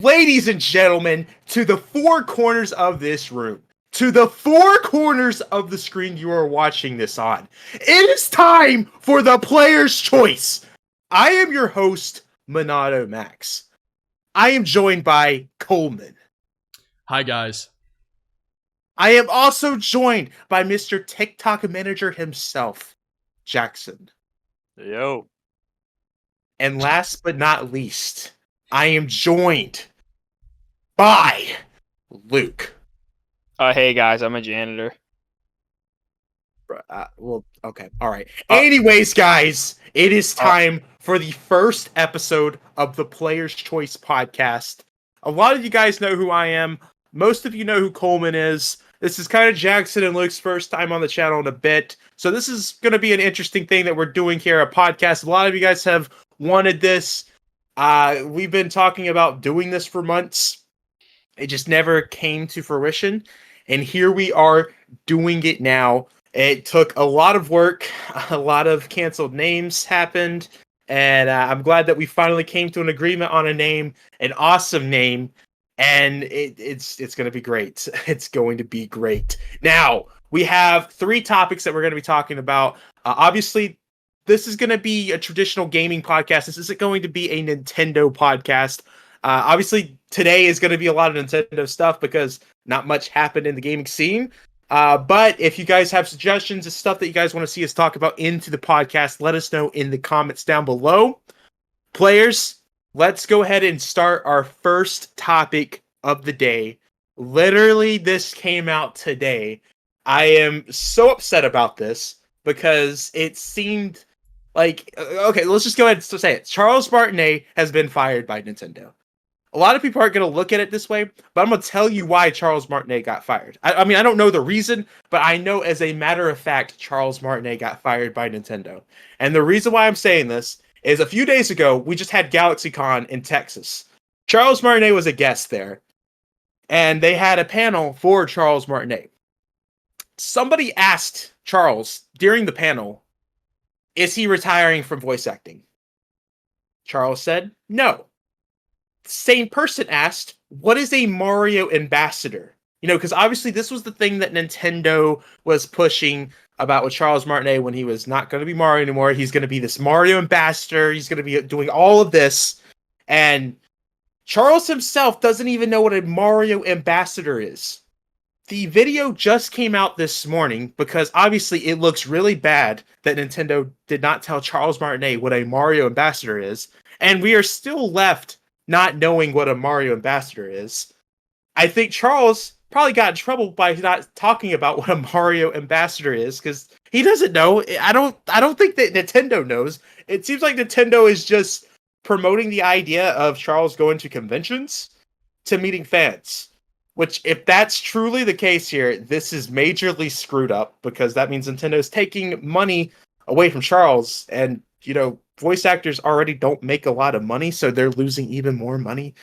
Ladies and gentlemen, to the four corners of this room, to the four corners of the screen you are watching this on, it is time for the player's choice. I am your host, MONADO Max. I am joined by Coleman. Hi, guys. I am also joined by Mr. TikTok manager himself, Jackson. Yo. And last but not least, I am joined by Luke. Hey guys, I'm a janitor. Okay, all right. Anyways, guys, it is time for the first episode of the Player's Choice podcast. A lot of you guys know who I am. Most of you know who Coleman is. This is kind of Jackson and Luke's first time on the channel in a bit. So this is going to be an interesting thing that we're doing here, a podcast. A lot of you guys have wanted this. We've been talking about doing this for months. It just never came to fruition. And here we are doing it now. It took a lot of work. A lot of canceled names happened. And I'm glad that we finally came to an agreement on a name, an awesome name. And it's going to be great. It's going to be great. Now, we have 3 topics that we're going to be talking about. Obviously, this is going to be a traditional gaming podcast. This isn't going to be a Nintendo podcast. Obviously, today is going to be a lot of Nintendo stuff because not much happened in the gaming scene. But if you guys have suggestions and stuff that you guys want to see us talk about into the podcast, let us know in the comments down below. Players, let's go ahead and start our first topic of the day. Literally, this came out today. I am so upset about this because it seemed like... Okay, let's just go ahead and say it. Charles Martinet has been fired by Nintendo. A lot of people aren't going to look at it this way, but I'm going to tell you why Charles Martinet got fired. I mean, I don't know the reason, but I know as a matter of fact, Charles Martinet got fired by Nintendo. And the reason why I'm saying this is a few days ago, we just had GalaxyCon in Texas. Charles Martinet was a guest there, and they had a panel for Charles Martinet. Somebody asked Charles during the panel, is he retiring from voice acting? Charles said, no. Same person asked, what is a Mario ambassador? You know, because obviously this was the thing that Nintendo was pushing about with Charles Martinet when he was not going to be Mario anymore. He's going to be this Mario ambassador. He's going to be doing all of this. And Charles himself doesn't even know what a Mario ambassador is. The video just came out this morning because obviously it looks really bad that Nintendo did not tell Charles Martinet what a Mario ambassador is. And we are still left not knowing what a Mario ambassador is. I think Charles probably got in trouble by not talking about what a Mario ambassador is because he doesn't know. I don't think that Nintendo knows. It seems like Nintendo is just promoting the idea of Charles going to conventions to meeting fans. Which, if that's truly the case here, this is majorly screwed up because that means Nintendo is taking money away from Charles. And, you know, voice actors already don't make a lot of money, so they're losing even more money.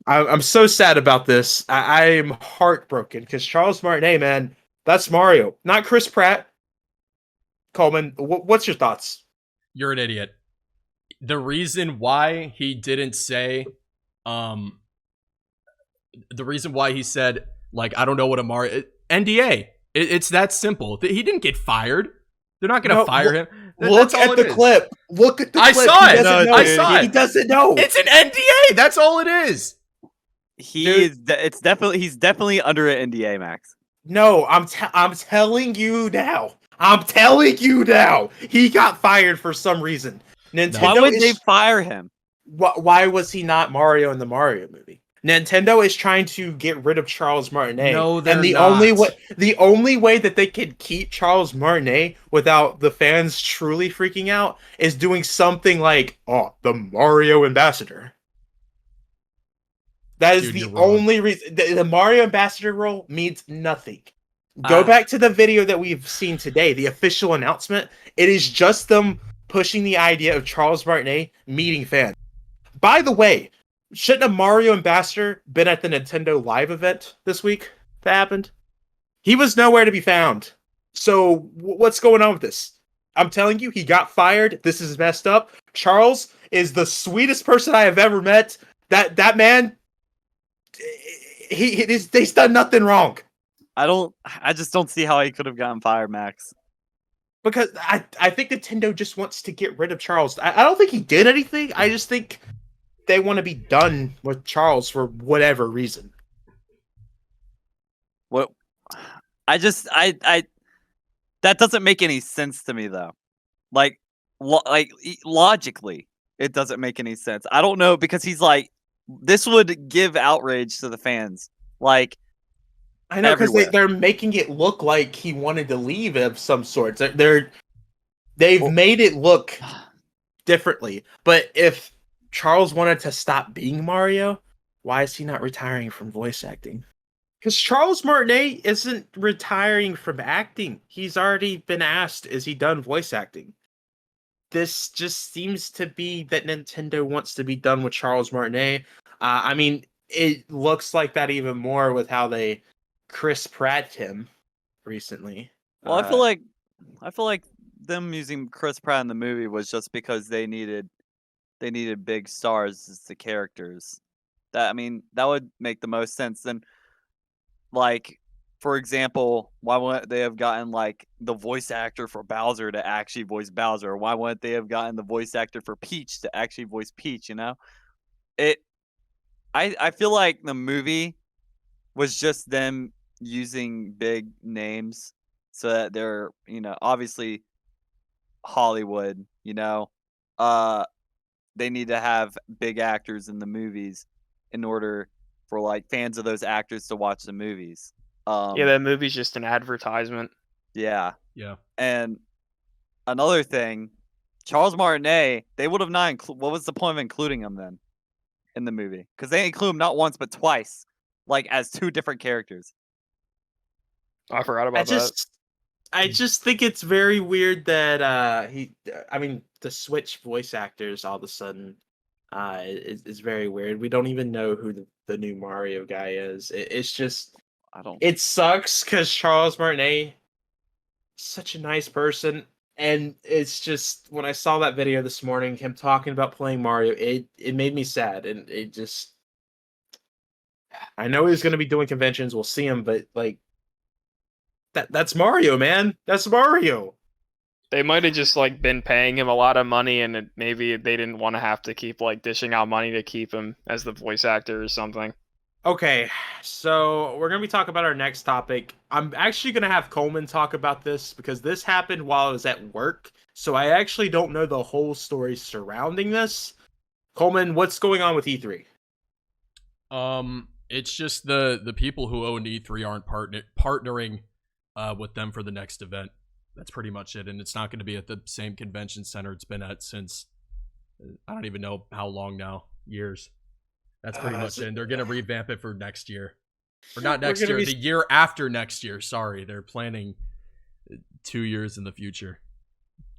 I'm so sad about this. I am heartbroken because Charles Martinet, man, that's Mario, not Chris Pratt. Coleman, what's your thoughts? You're an idiot. The reason why he didn't say, the reason why he said, like, I don't know what a Mario... NDA. It's that simple. He didn't get fired. They're not going to fire him. Look at the clip. Look at the clip. I saw it. I saw it. He doesn't know. It's an NDA. That's all it is. He's definitely under an NDA, Max. No, I'm telling you now. I'm telling you now. He got fired for some reason. Nintendo Why would they fire him? Why was he not Mario in the Mario movie? Nintendo is trying to get rid of Charles Martinet. No, they're and the not. only way that they could keep Charles Martinet without the fans truly freaking out is doing something like, the Mario ambassador. That is the only reason. The Mario ambassador role means nothing. Go back to the video that we've seen today, the official announcement. It is just them pushing the idea of Charles Martinet meeting fans. By the way, shouldn't a Mario ambassador been at the Nintendo Live event this week that happened? He was nowhere to be found. So what's going on with this? I'm telling you, he got fired. This is messed up. Charles is the sweetest person I have ever met. That man, he's done nothing wrong. I just don't see how he could have gotten fired, Max. Because I think Nintendo just wants to get rid of Charles. I don't think he did anything. I just think they want to be done with Charles for whatever reason. What? I that doesn't make any sense to me though. Like logically, it doesn't make any sense. I don't know because he's like, this would give outrage to the fans. Like, I know because everywhere. they're making it look like he wanted to leave of some sorts. They've Well- made it look differently. But if Charles wanted to stop being Mario, why is he not retiring from voice acting? Because Charles Martinet isn't retiring from acting. He's already been asked, is he done voice acting? This just seems to be that Nintendo wants to be done with Charles Martinet. I mean, it looks like that even more with how they Chris Pratt him recently. Well, I feel like them using Chris Pratt in the movie was just because they needed big stars as the characters. That that would make the most sense. Then, like, for example, why wouldn't they have gotten like the voice actor for Bowser to actually voice Bowser? Why wouldn't they have gotten the voice actor for Peach to actually voice Peach? You know, it. I feel like the movie was just them using big names so that they're obviously Hollywood. They need to have big actors in the movies in order for like fans of those actors to watch the movies. Yeah, that movie's just an advertisement. Yeah. Yeah. And another thing, Charles Martinet, they would have not what was the point of including him then in the movie? Because they include him not once but twice, like as two different characters. I forgot about that. I just think it's very weird that I mean the switch voice actors all of a sudden is very weird. We don't even know who the new Mario guy is. It's just it sucks because Charles Martinet is such a nice person, and it's just when I saw that video this morning, him talking about playing Mario, it made me sad, and it just I know he's going to be doing conventions. We'll see him, but like that's Mario, man. That's Mario. They might have just like been paying him a lot of money, and maybe they didn't want to have to keep like dishing out money to keep him as the voice actor or something. Okay, so we're gonna be talking about our next topic. I'm actually gonna have Coleman talk about this because this happened while I was at work, so I actually don't know the whole story surrounding this. Coleman, what's going on with E3? It's just the people who own E3 aren't partnering with them for the next event. That's pretty much it, and it's not going to be at the same convention center it's been at since I don't even know how long now, years. That's pretty much it. And they're going to revamp it for next year, or not next year, the year after next year. Sorry, they're planning 2 years in the future.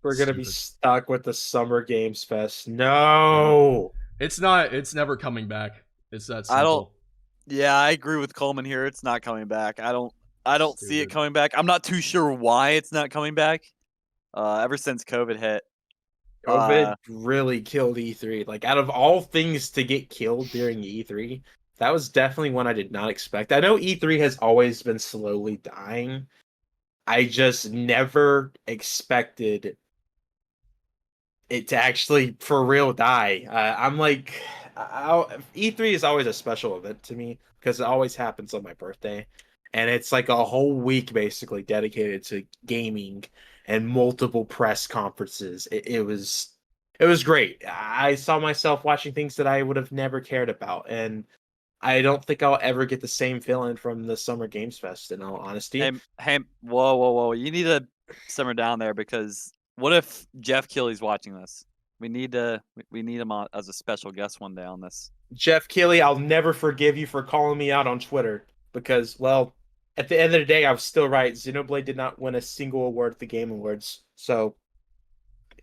We're going to be stuck with the Summer Games Fest. No, it's not. It's never coming back. It's that simple. Yeah, I agree with Coleman here. It's not coming back. I don't see it coming back. I'm not too sure why it's not coming back. Ever since COVID hit. COVID really killed E3. Like, out of all things to get killed during E3, that was definitely one I did not expect. I know E3 has always been slowly dying. I just never expected it to actually, for real, die. I'm like, E3 is always a special event to me because it always happens on my birthday. And it's like a whole week basically dedicated to gaming and multiple press conferences. It was great. I saw myself watching things that I would have never cared about, and I don't think I'll ever get the same feeling from the Summer Games Fest. In all honesty, Hey, whoa! You need to simmer down there because what if Jeff Keighley's watching this? We need him on as a special guest one day on this. Jeff Keighley, I'll never forgive you for calling me out on Twitter because, well, at the end of the day, I was still right. Xenoblade did not win a single award at the Game Awards. So,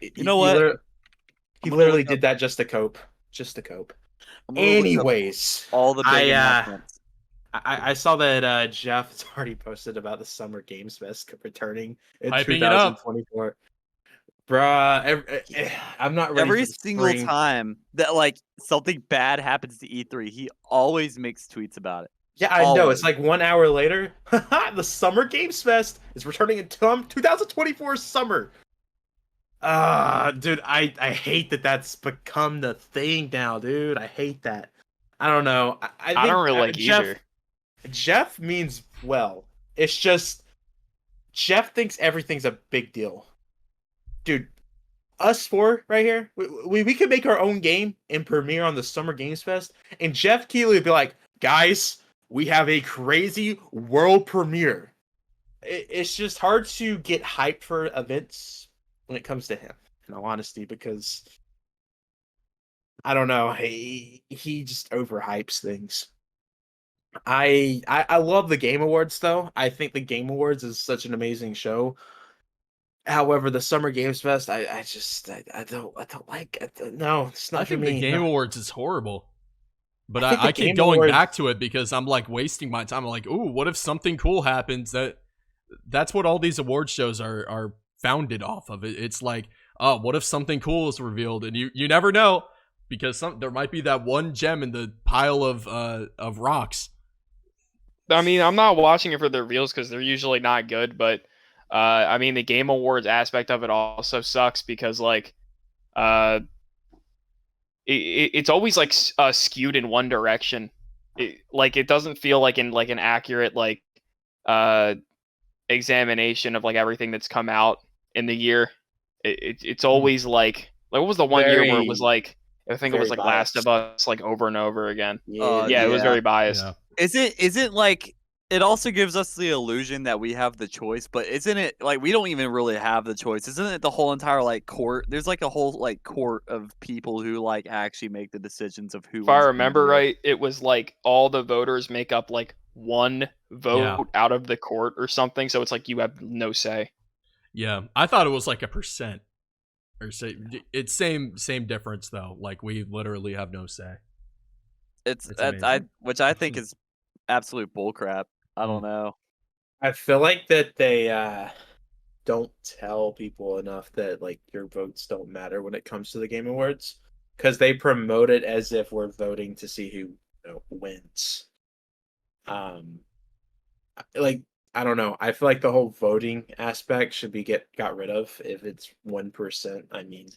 you know what? He literally did that just to cope. Just to cope. Anyways, all the big announcements. I saw that Jeff has already posted about the Summer Games Fest returning in Hyping 2024. Bruh, I'm not ready Every for the single spring. time that like something bad happens to E3, he always makes tweets about it. Yeah, I know. It's Always. like 1 hour later. The Summer Games Fest is returning in 2024 summer. Dude, I hate that that's become the thing now, dude. I hate that. I don't know. I I don't think really like Jeff either. Jeff means well. It's just Jeff thinks everything's a big deal. Dude, us four right here, we could make our own game and premiere on the Summer Games Fest, and Jeff Keighley would be like, guys, we have a crazy world premiere. It's just hard to get hyped for events when it comes to him, in all honesty, because I don't know, he just overhypes things. I love the Game Awards though. I think the Game Awards is such an amazing show. However, the Summer Games Fest, I don't like it. No, it's I not for think the me. Game No. Awards is horrible. But I think the I keep Game going Awards, back to it because I'm like wasting my time. I'm like, ooh, what if something cool happens? That's what all these award shows are founded off of. It's like, oh, what if something cool is revealed? And you never know, because there might be that one gem in the pile of rocks. I mean, I'm not watching it for the reveals because they're usually not good. But I mean, the Game Awards aspect of it also sucks because like it's always like skewed in one direction. It doesn't feel like in like an accurate like uh examination of like everything that's come out in the year. It's always like what was the one year where it was very, like I think it was very like Last of biased. Us like over and over again. Yeah, Yeah, it was very biased. Yeah. Is it like it also gives us the illusion that we have the choice, but isn't it like we don't even really have the choice? Isn't it the whole entire like court? There's like a whole like court of people who like actually make the decisions of who If I wins Game of the remember Year. right, it was like all the voters make up like one vote out of the court or something. So it's like you have no say. Yeah, I thought it was like 1%, or say it's same difference though. Like we literally have no say. It's It's amazing. which I think is absolute bullcrap. I don't Mm. know. I feel like that they don't tell people enough that like your votes don't matter when it comes to the Game Awards, because they promote it as if we're voting to see who wins. Um, like I don't know. I feel like the whole voting aspect should be got rid of. If it's 1%, I mean,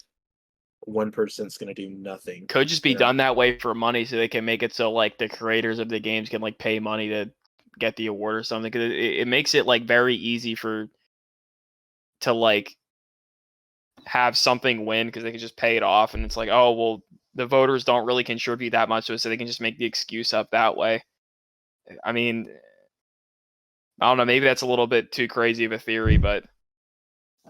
1%'s gonna do nothing. Could just be you know? done that way for money, so they can make it so like the creators of the games can like pay money to get the award or something. Because it makes it like very easy to like have something win because they can just pay it off, and it's like, oh well, the voters don't really contribute that much to it, so they can just make the excuse up that way. I mean, I don't know, maybe that's a little bit too crazy of a theory, but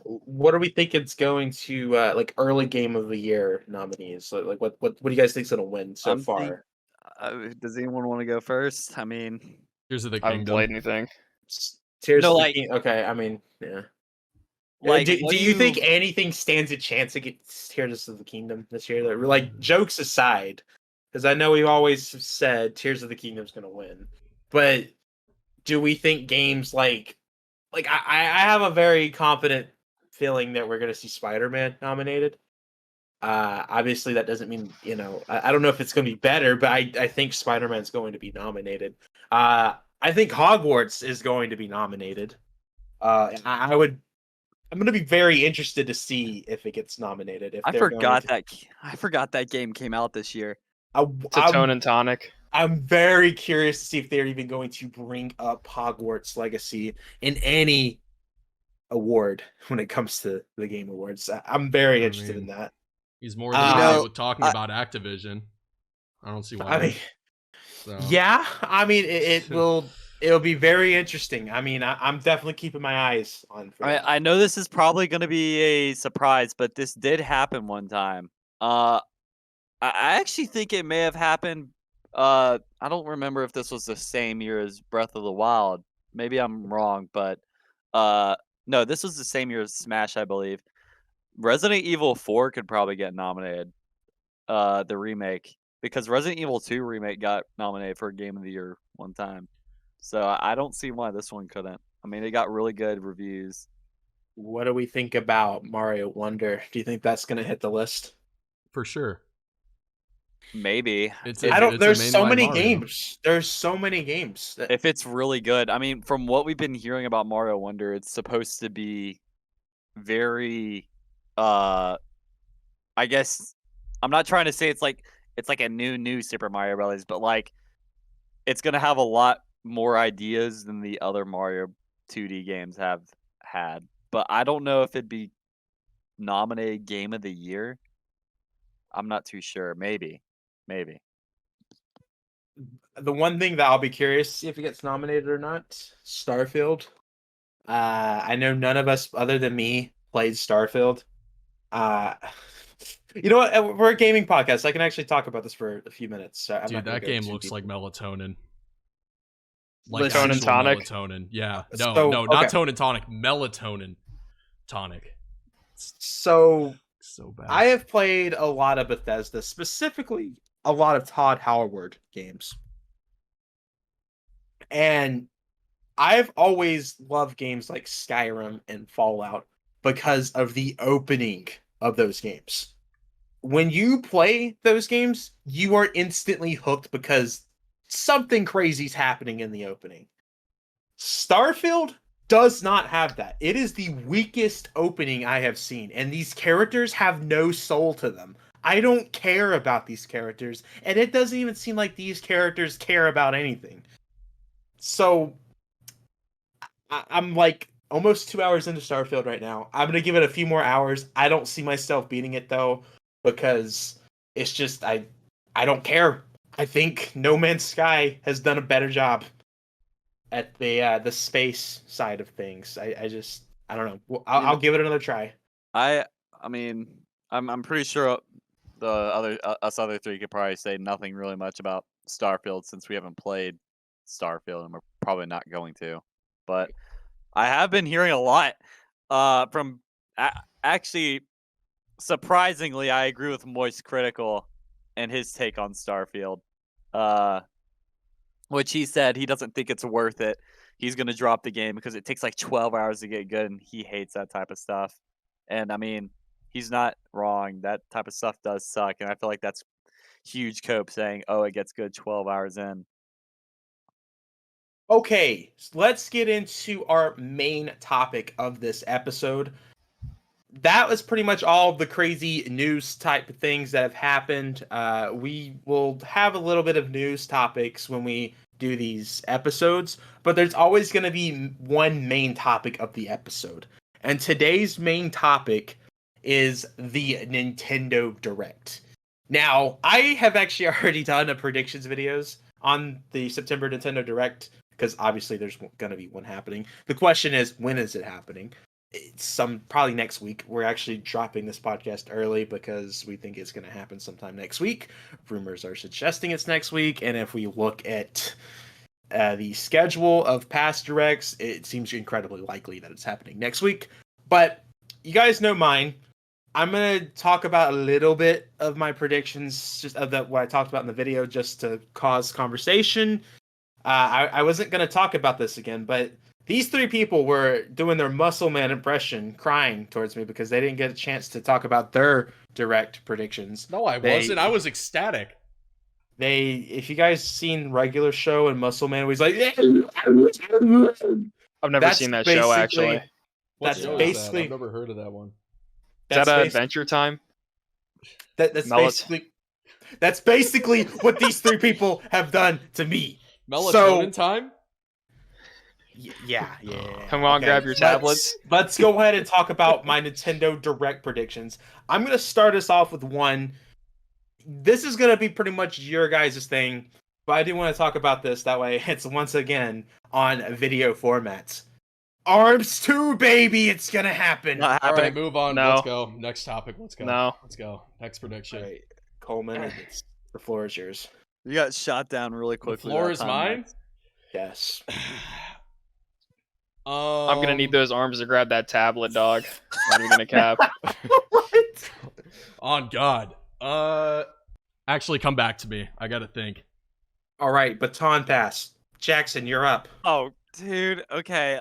What are we thinking? It's going to like early game of the year nominees? Like what do you guys think's gonna win so I'm think- far? Does anyone want to go first? I mean, Tears of the I haven't Kingdom. played anything. Tears No, of the like- King. Okay, I mean, yeah. like do what you think anything stands a chance against Tears of the Kingdom this year? Like jokes aside, because I know we've always said Tears of the Kingdom's gonna win, but do we think games like I have a very confident feeling that we're gonna see Spider-Man nominated. Obviously that doesn't mean I don't know if it's gonna be better, but I think Spider-Man's going to be nominated. I think Hogwarts is going to be nominated. I'm gonna be very interested to see if it gets nominated. If I they're going forgot that game came out this year. It's a tone and tonic. I'm very curious to see if they're even going to bring up Hogwarts Legacy in any award when it comes to the Game Awards. I'm very interested in that. He's more than Uh, with talking about Activision. I don't see why. I mean, So. yeah, I mean it'll be very interesting. I mean, I'm definitely keeping my eyes on. For that. I know this is probably going to be a surprise, but this did happen one time. I actually think it may have happened. I don't remember if this was the same year as Breath of the Wild. Maybe I'm wrong, but no, this was the same year as Smash, I believe. Resident Evil 4 could probably get nominated. The remake, because Resident Evil 2 remake got nominated for Game of the Year one time. So I don't see why this one couldn't. I mean, it got really good reviews. What do we think about Mario Wonder? Do you think that's going to hit the list? For sure. Maybe. It's If- I don't. it's a There's so mainline many Mario. games. There's so many games. if it's really good. I mean, from what we've been hearing about Mario Wonder, it's supposed to be very I guess I'm not trying to say it's like a new Super Mario Brothers, but like it's gonna have a lot more ideas than the other Mario 2D games have had. But I don't know if it'd be nominated Game of the Year. I'm not too sure. Maybe. The one thing that I'll be curious to see if it gets nominated or not, Starfield. I know none of us other than me played Starfield. You know what? We're a gaming podcast. I can actually talk about this for a few minutes. So I'm Dude, not gonna that go game too looks deep. like melatonin. Listen- Actual tonic? melatonin. Yeah. So, No, not okay. tone and tonic. Melatonin tonic. So So bad. I have played a lot of Bethesda, specifically a lot of Todd Howard games. And I've always loved games like Skyrim and Fallout because of the opening of those games. When you play those games, you are instantly hooked because something crazy's happening in the opening. Starfield does not have that. It is the weakest opening I have seen, and these characters have no soul to them. I don't care about these characters, and it doesn't even seem like these characters care about anything. So I'm like almost 2 hours into Starfield right now. I'm gonna give it a few more hours. I don't see myself beating it though, because it's just I don't care. I think No Man's Sky has done a better job at the space side of things. I don't know. I'll give it another try. I mean, I'm pretty sure the us other three could probably say nothing really much about Starfield since we haven't played Starfield and we're probably not going to. But I have been hearing a lot from actually surprisingly I agree with Moist Critical and his take on Starfield. Which he said he doesn't think it's worth it. He's going to drop the game because it takes like 12 hours to get good and he hates that type of stuff. And I mean, he's not wrong. That type of stuff does suck. And I feel like that's huge cope saying, oh, it gets good 12 hours in. Okay, so let's get into our main topic of this episode. That was pretty much all the crazy news type of things that have happened. We will have a little bit of news topics when we do these episodes, but there's always going to be one main topic of the episode. And today's main topic is the Nintendo Direct. Now, I have actually already done a predictions videos on the September Nintendo Direct, because obviously there's going to be one happening. The question is, when is it happening? It's probably next week. We're actually dropping this podcast early because we think it's going to happen sometime next week. Rumors are suggesting it's next week, and if we look at the schedule of past directs, it seems incredibly likely that it's happening next week. But you guys know mine. I'm going to talk about a little bit of my predictions, just of what I talked about in the video, just to cause conversation. I wasn't going to talk about this again, but these three people were doing their Muscle Man impression, crying towards me because they didn't get a chance to talk about their direct predictions. No, I wasn't. I was ecstatic. If you guys seen regular show and Muscle Man, he's like, I've never seen that show actually. What That's show is basically- that? I've never heard of that one. Is that Adventure Time? That's basically what these three people have done to me. Melatonin time? Yeah. Come on, grab your tablets. Let's go ahead and talk about my Nintendo Direct predictions. I'm going to start us off with one. This is going to be pretty much your guys' thing, but I do want to talk about this. That way it's once again on video formats. ARMS 2, baby! It's going to happen. Not All happening. right, move on. No. Let's go. Next topic. Let's go. No. Let's go. Next prediction. All right, Coleman, the floor is yours. You got shot down really The quickly. floor that is time, mine? Max. Yes. I'm gonna need those arms to grab that tablet, dog. Not even gonna cap. What? On God. Actually, come back to me. I gotta think. All right, baton pass. Jackson, you're up. Oh, dude. Okay.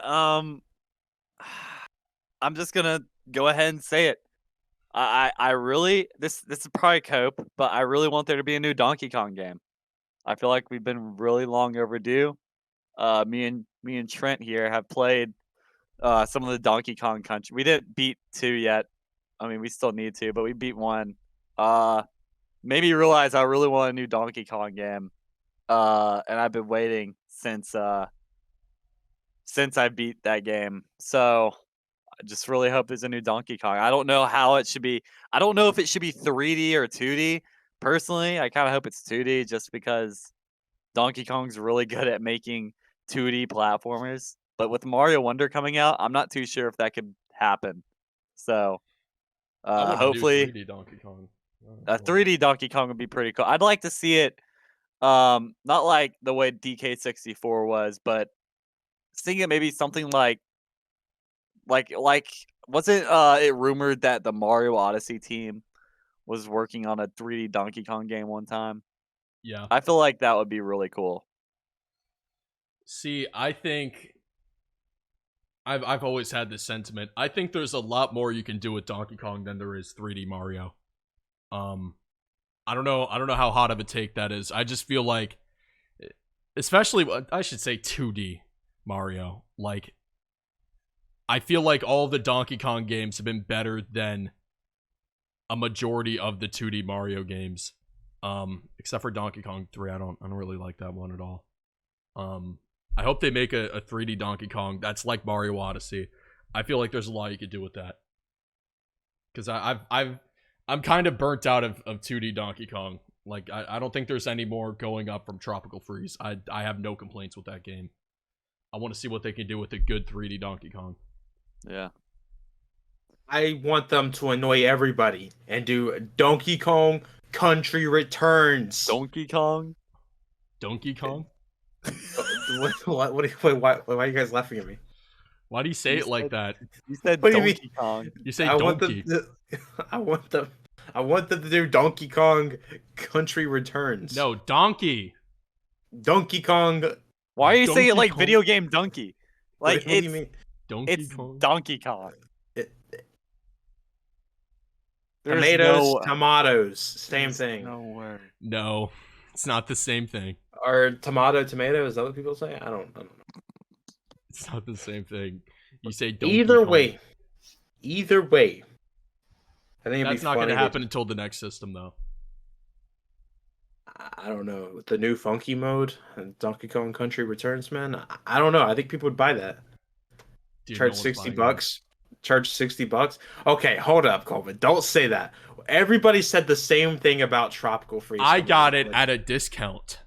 I'm just gonna go ahead and say it. I really this is probably cope, but I really want there to be a new Donkey Kong game. I feel like we've been really long overdue. Me and Trent here have played some of the Donkey Kong Country. We didn't beat 2 yet. I mean, we still need to, but we beat 1. Made me realize I really want a new Donkey Kong game. And I've been waiting since I beat that game. So I just really hope there's a new Donkey Kong. I don't know how it should be. I don't know if it should be 3D or 2D. Personally, I kind of hope it's 2D just because Donkey Kong's really good at making 2D platformers. But with Mario Wonder coming out, I'm not too sure if that could happen. So I want to do hopefully 3D Donkey Kong. a 3D Donkey Kong would be pretty cool. I'd like to see it not like the way DK64 was, but seeing it maybe something like wasn't it rumored that the Mario Odyssey team was working on a 3D Donkey Kong game one time? Yeah. I feel like that would be really cool. See, I think I've always had this sentiment. I think there's a lot more you can do with Donkey Kong than there is 3D Mario. I don't know how hot of a take that is. I just feel like, especially I should say 2D Mario. Like, I feel like all the Donkey Kong games have been better than a majority of the 2D Mario games. Except for Donkey Kong 3, I don't really like that one at all. I hope they make a 3D Donkey Kong that's like Mario Odyssey. I feel like there's a lot you could do with that. Because I'm kind of burnt out of 2D Donkey Kong. Like, I don't think there's any more going up from Tropical Freeze. I have no complaints with that game. I want to see what they can do with a good 3D Donkey Kong. Yeah. I want them to annoy everybody and do Donkey Kong Country Returns. Donkey Kong? Donkey Kong? Why are you guys laughing at me? Why do you say it like that? You said What do you mean? Donkey Kong. You say I donkey. I want them to do Donkey Kong Country Returns. No, donkey. Donkey Kong. Why are you saying it Donkey like Kong? video game donkey? Like What do you it's mean? Donkey it's Kong. Donkey Kong. There's Tomatoes, no- tomatoes, same there's thing. No way. No, it's not the same thing. Or tomato, is that what people say? I don't know. It's not the same thing. You say donkey Either Kong. way, I think it'd That's be not going funny to happen until the next system, though. I don't know, with the new funky mode and Donkey Kong Country Returns, man. I don't know. I think people would buy that. Dude, Charge no one's $60. buying that. Charge $60. Okay, hold up, Colvin. Don't say that. Everybody said the same thing about Tropical Freeze. I got coming it out. at a discount.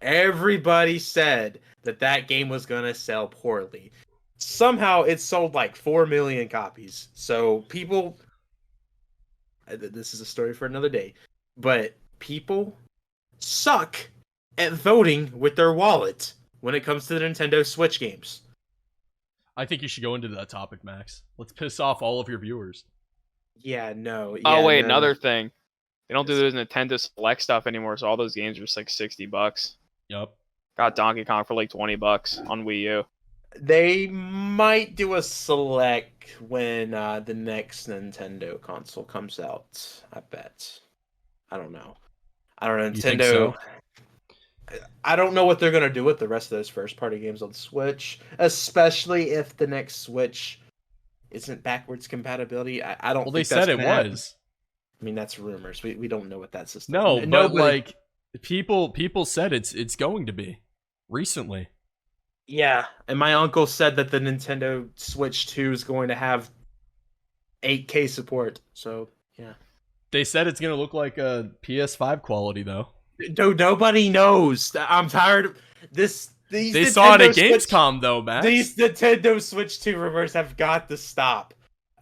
Everybody said that game was gonna sell poorly. Somehow it sold like 4 million copies. So people, this is a story for another day, but people suck at voting with their wallet when it comes to the Nintendo Switch games. I think you should go into that topic, Max. Let's piss off all of your viewers. Yeah, no. Oh yeah, wait, no. another thing. They don't do those Nintendo Select stuff anymore, so all those games are just like $60. Yep. Got Donkey Kong for like $20 on Wii U. They might do a select when the next Nintendo console comes out. I bet. I don't know. You think Nintendo. so? I don't know what they're gonna do with the rest of those first-party games on Switch, especially if the next Switch isn't backwards compatibility. I don't. Well, they think that's said it gonna happen. was. I mean, that's rumors. We don't know what that system. No, but Nobody- like people said it's going to be recently. Yeah, and my uncle said that the Nintendo Switch 2 is going to have 8K support. So yeah. They said it's going to look like a PS5 quality though. No, nobody knows. I'm tired of this. These They saw it at Nintendo Switch- Gamescom though, Max. These Nintendo Switch 2 rumors have got to stop.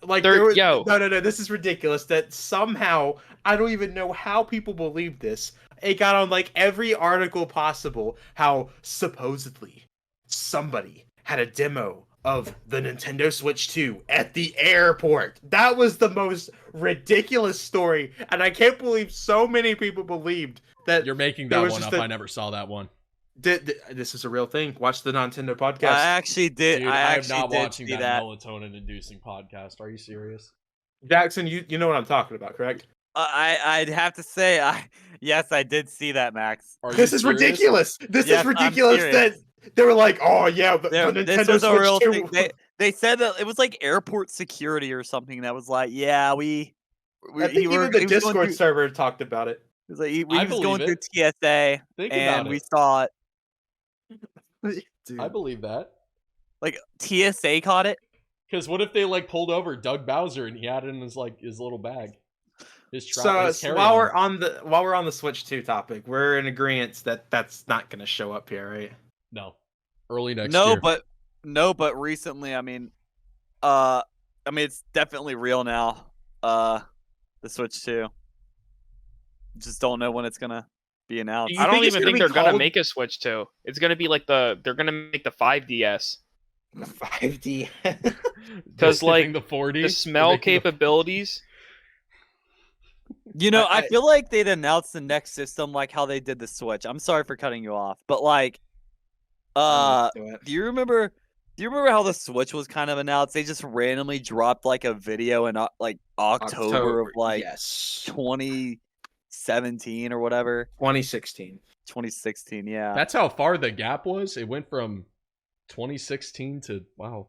Like, They're- no, yo. this is ridiculous. That somehow, I don't even know how people believe this. It got on like every article possible how supposedly somebody had a demo of the Nintendo Switch 2 at the airport. That was the most ridiculous story, and I can't believe so many people believed that. You're making There that was one just up. a- I never saw that one. This is a real thing. Watch the Nintendo podcast. I actually did. Dude, I I'm actually not did watching see that melatonin-inducing podcast. Are you serious? Jackson, you know what I'm talking about, correct? I'd have to say yes, I did see that, Max. Are you This is serious? ridiculous. This Yes, is I'm ridiculous serious. that they were like, oh yeah, the This Nintendo was a real Switch 2. thing. They said that it was like airport security or something that was like, yeah, I think even the he was going Discord through, server talked about it. it was like he I was believe going through it. TSA Think and about we it. saw it. Dude. I believe that. Like TSA caught it. Because what if they like pulled over Doug Bowser and he had it in his little bag? His So carry-on. while we're on the Switch 2 topic, we're in agreement that that's not going to show up here, right? No, early next year. But recently, I mean, it's definitely real now. The Switch 2. Just don't know when it's gonna be announced. I don't think it's even gonna think be they're gonna called- make a Switch 2. It's gonna be like they're gonna make the 5DS. The 5D. Because They're like skipping the 40, the smell they're making the- capabilities. You know, I I- feel like they'd announce the next system like how they did the Switch. I'm sorry for cutting you off, but like, do you remember how the Switch was kind of announced? They just randomly dropped like a video in like October of like yes, 2017 or whatever. 2016. 2016, yeah. That's how far the gap was. It went from 2016 to wow.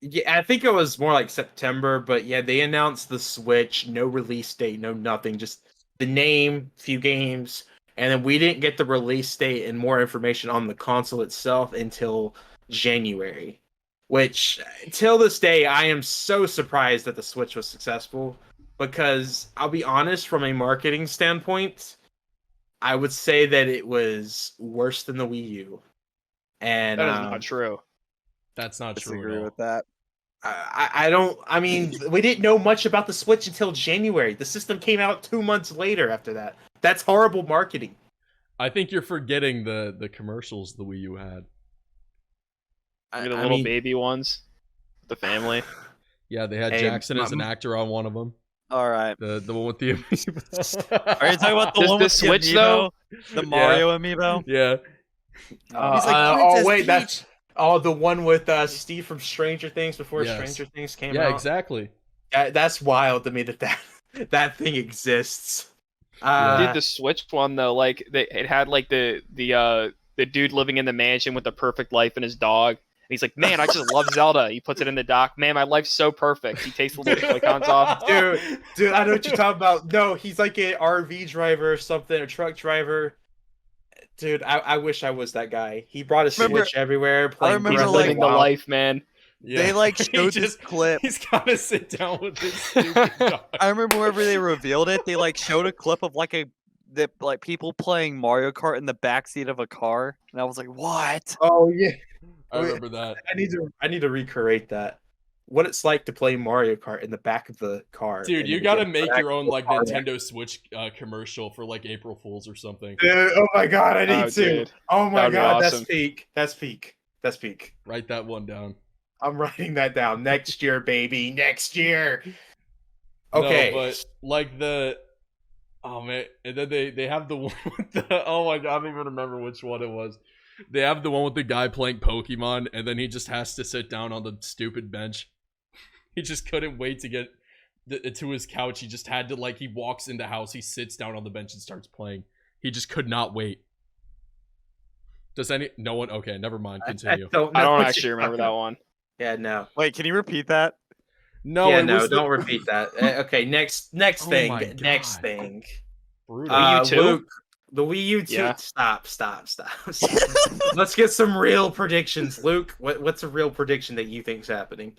Yeah, I think it was more like September, but yeah, they announced the Switch, no release date, no nothing, just the name, few games, and then we didn't get the release date and more information on the console itself until January. Which, till this day, I am so surprised that the Switch was successful, because I'll be honest, from a marketing standpoint, I would say that it was worse than the Wii U. And That is not true. That's not true Disagree at all. with that. I mean, we didn't know much about the Switch until January. The system came out 2 months later after that. That's horrible marketing. I think you're forgetting the commercials the Wii U had. The little baby ones, the family. Yeah, they had Hey, Jackson as an actor on one of them. All right. The one with the Are you talking about the Does one the with Switch, the though? amiibo? The Mario amiibo? Yeah. He's like, oh Princess wait, Peach. that's the one with Steve from Stranger Things before Yes. Stranger Things came Yeah, out. exactly. That's wild to me that thing exists. Dude, the Switch one though, like it had like the dude living in the mansion with the perfect life and his dog. And he's like, man, I just love Zelda. He puts it in the dock. Man, my life's so perfect. He takes the little Joy-Cons off. Dude, I know what you're talking about. No, he's like an RV driver or something, a truck driver. Dude, I wish I was that guy. He brought a Switch everywhere. Playing remember, He's like, living the life, man. Yeah. They like He showed this clip. He's gotta sit down with this stupid dog. I remember whenever they revealed it, they like showed a clip of like people playing Mario Kart in the backseat of a car, and I was like, "What?" Oh yeah, I remember that. I need to recreate that. What it's like to play Mario Kart in the back of the car. Dude, and you then gotta get make back your own to the like car. Nintendo Switch commercial for like April Fools or something. Dude, oh my god, I need Oh, to. dude. Oh my That'd be god, awesome. that's peak. Write that one down. I'm writing that down. Next year, baby. Next year. Okay. No, but like oh man, and then they have the one with the oh my god, I don't even remember which one it was. They have the one with the guy playing Pokemon, and then he just has to sit down on the stupid bench. He just couldn't wait to get to his couch. He just had to he walks in the house, he sits down on the bench and starts playing. He just could not wait. Does no one? Okay, never mind. Continue. I don't I don't actually remember that one. Yeah, no. Wait, can you repeat that? No, Yeah, it no, was don't repeat that. Okay, next Oh thing. my Next God. thing. brutal. Wii U 2? Luke, the Wii U 2. Yeah. Stop. Let's get some real predictions. Luke, what's a real prediction that you think's happening?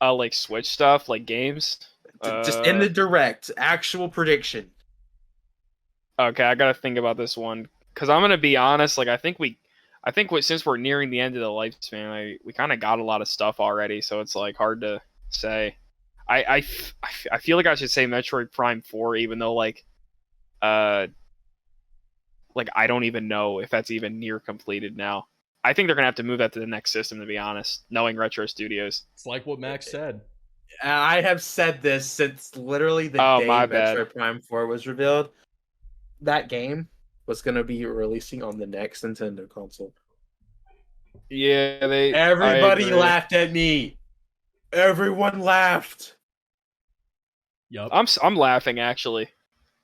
Like Switch stuff, like games. Just in the direct, actual prediction. Okay, I gotta think about this one because I'm gonna be honest. Like, since we're nearing the end of the lifespan, we kind of got a lot of stuff already, so it's like hard to say. I feel like I should say Metroid Prime 4, even though like I don't even know if that's even near completed now. I think they're gonna have to move that to the next system, to be honest. Knowing Retro Studios. It's like what Max said. I have said this since literally the Oh, day my bad. Metroid Prime 4 was revealed. That game was going to be releasing on the next Nintendo console. Yeah, Everybody laughed at me. Everyone laughed. Yup. I'm laughing actually.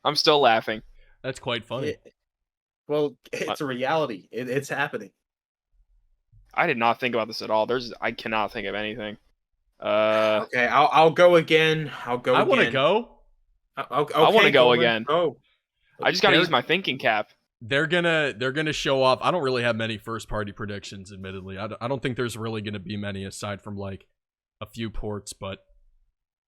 I'm still laughing. That's quite funny. It's a reality. It's happening. I did not think about this at all. I cannot think of anything. Okay, I'll go again. I'll go. I want to go. Okay, I want to go Coleman, again. Go. I just gotta use my thinking cap. They're gonna show off. I don't really have many first party predictions, admittedly. I don't think there's really gonna be many aside from like a few ports, but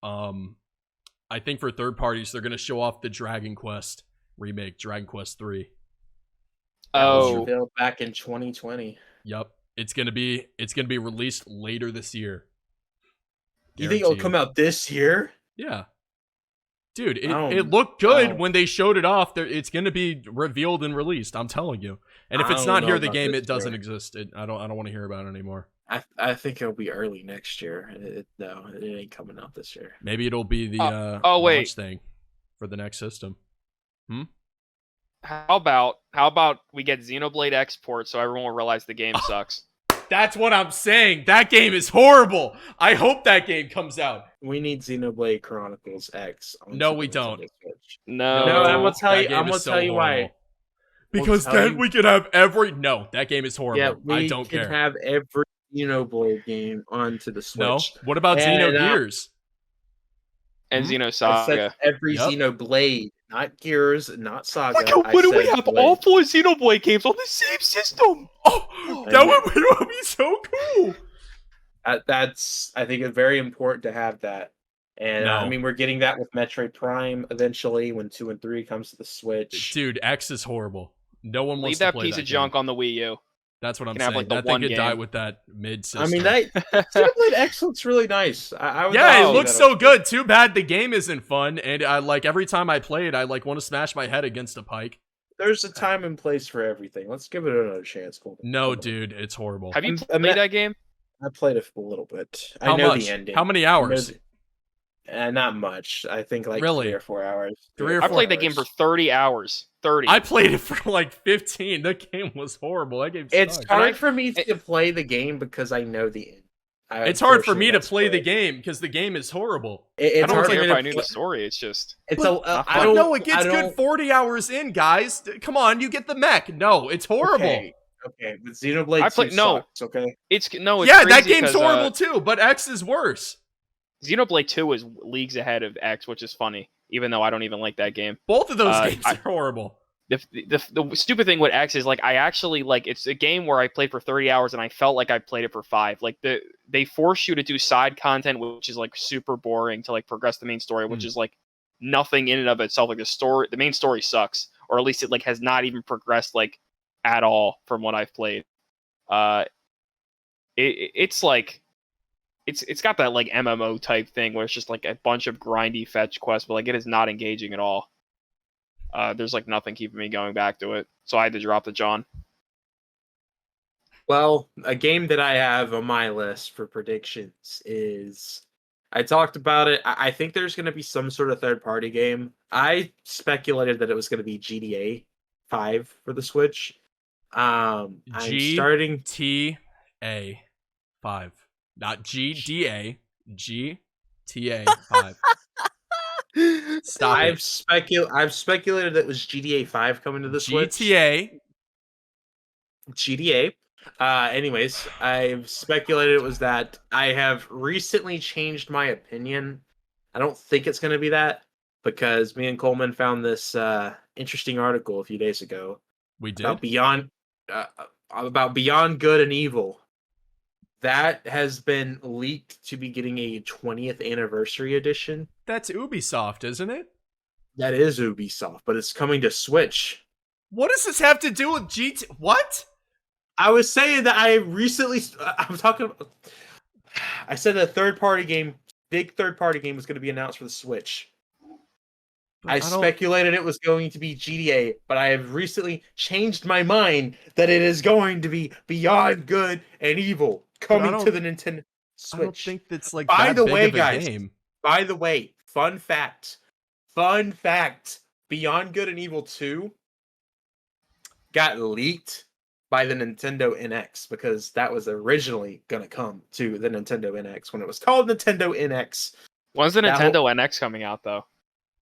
I think for third parties they're gonna show off the Dragon Quest remake, Dragon Quest 3. That was revealed back in 2020. Yep, it's gonna be released later this year. You think it'll come out this year? Yeah. Dude, it looked good when they showed it off. It's going to be revealed and released. I'm telling you. And if it's not here, the game it doesn't exist. I don't want to hear about it anymore. I think it'll be early next year. No, it ain't coming out this year. Maybe it'll be the launch thing for the next system. How about we get Xenoblade export so everyone will realize the game sucks? That's what I'm saying. That game is horrible. I hope that game comes out. We need Xenoblade Chronicles X. No, we don't. No, I'm gonna tell you why. Because then we could have every. No, that game is horrible. Yeah, I don't care. We can have every Xenoblade game onto the Switch. No, what about Xenogears? And Xenosaga. I said every Xenoblade, not Gears, not Saga. When do we have all 4 Xenoblade games on the same system? Oh, that would be so cool. That's, I think, it's very important to have that. And I mean, we're getting that with Metroid Prime eventually when 2 and 3 comes to the Switch. Dude, X is horrible. No one wants to play that piece that of junk on the Wii U. That's what I'm saying. Like that thing could die with that mid system. I mean, Xenoblade X looks really nice. It looks so good. Too bad the game isn't fun, and I like every time I play it, I like want to smash my head against a pike. There's a time and place for everything. Let's give it another chance, Cole. No, dude, it's horrible. Have you played that game? I played it for a little bit. How I know much? the ending. How many hours? Not much. I think like 3 or 4 hours. I played that game for 30 hours. 30. I played it for like 15. The game was horrible. That game sucked. It's hard for me to play the game because I know the end. It's hard for me to play the game because the game is horrible. I don't care if I knew the story. It's just I don't know. It gets good 40 hours in, guys. Come on, you get the mech. No, it's horrible. Okay, but Xenoblade sucks, okay? It's that game's horrible too, but X is worse. Xenoblade 2 is leagues ahead of X, which is funny, even though I don't even like that game. Both of those games are horrible. The stupid thing with X is like I actually like it's a game where I played for 30 hours and I felt like I played it for 5. Like they force you to do side content, which is like super boring to like progress the main story, which is like nothing in and of itself. Like the main story sucks, or at least it like has not even progressed like at all from what I've played. It's like it's got that like MMO type thing where it's just like a bunch of grindy fetch quests, but like it is not engaging at all. There's like nothing keeping me going back to it, so I had to drop the John. Well, a game that I have on my list for predictions is, I talked about it. I think there's going to be some sort of third-party game. I speculated that it was going to be GTA 5 for the Switch. I'm starting GTA 5, not GDA. GTA 5. Stop I've speculated that it was GTA 5 coming to the Switch. GTA. Anyways, I've speculated it was that. I have recently changed my opinion. I don't think it's going to be that, because me and Coleman found this interesting article a few days ago. We did? About Beyond Good and Evil. That has been leaked to be getting a 20th anniversary edition. That's Ubisoft, isn't it? That is Ubisoft, but it's coming to Switch. What does this have to do with GT? What? I was saying that I said a third-party game, big third-party game was going to be announced for the Switch. I speculated it was going to be GTA, but I have recently changed my mind that it is going to be Beyond Good and Evil coming to the Nintendo Switch. I don't think that's like that big of a game. By the way, fun fact, Beyond Good and Evil 2 got leaked by the Nintendo NX because that was originally going to come to the Nintendo NX when it was called Nintendo NX. When's the That Nintendo whole- NX coming out though?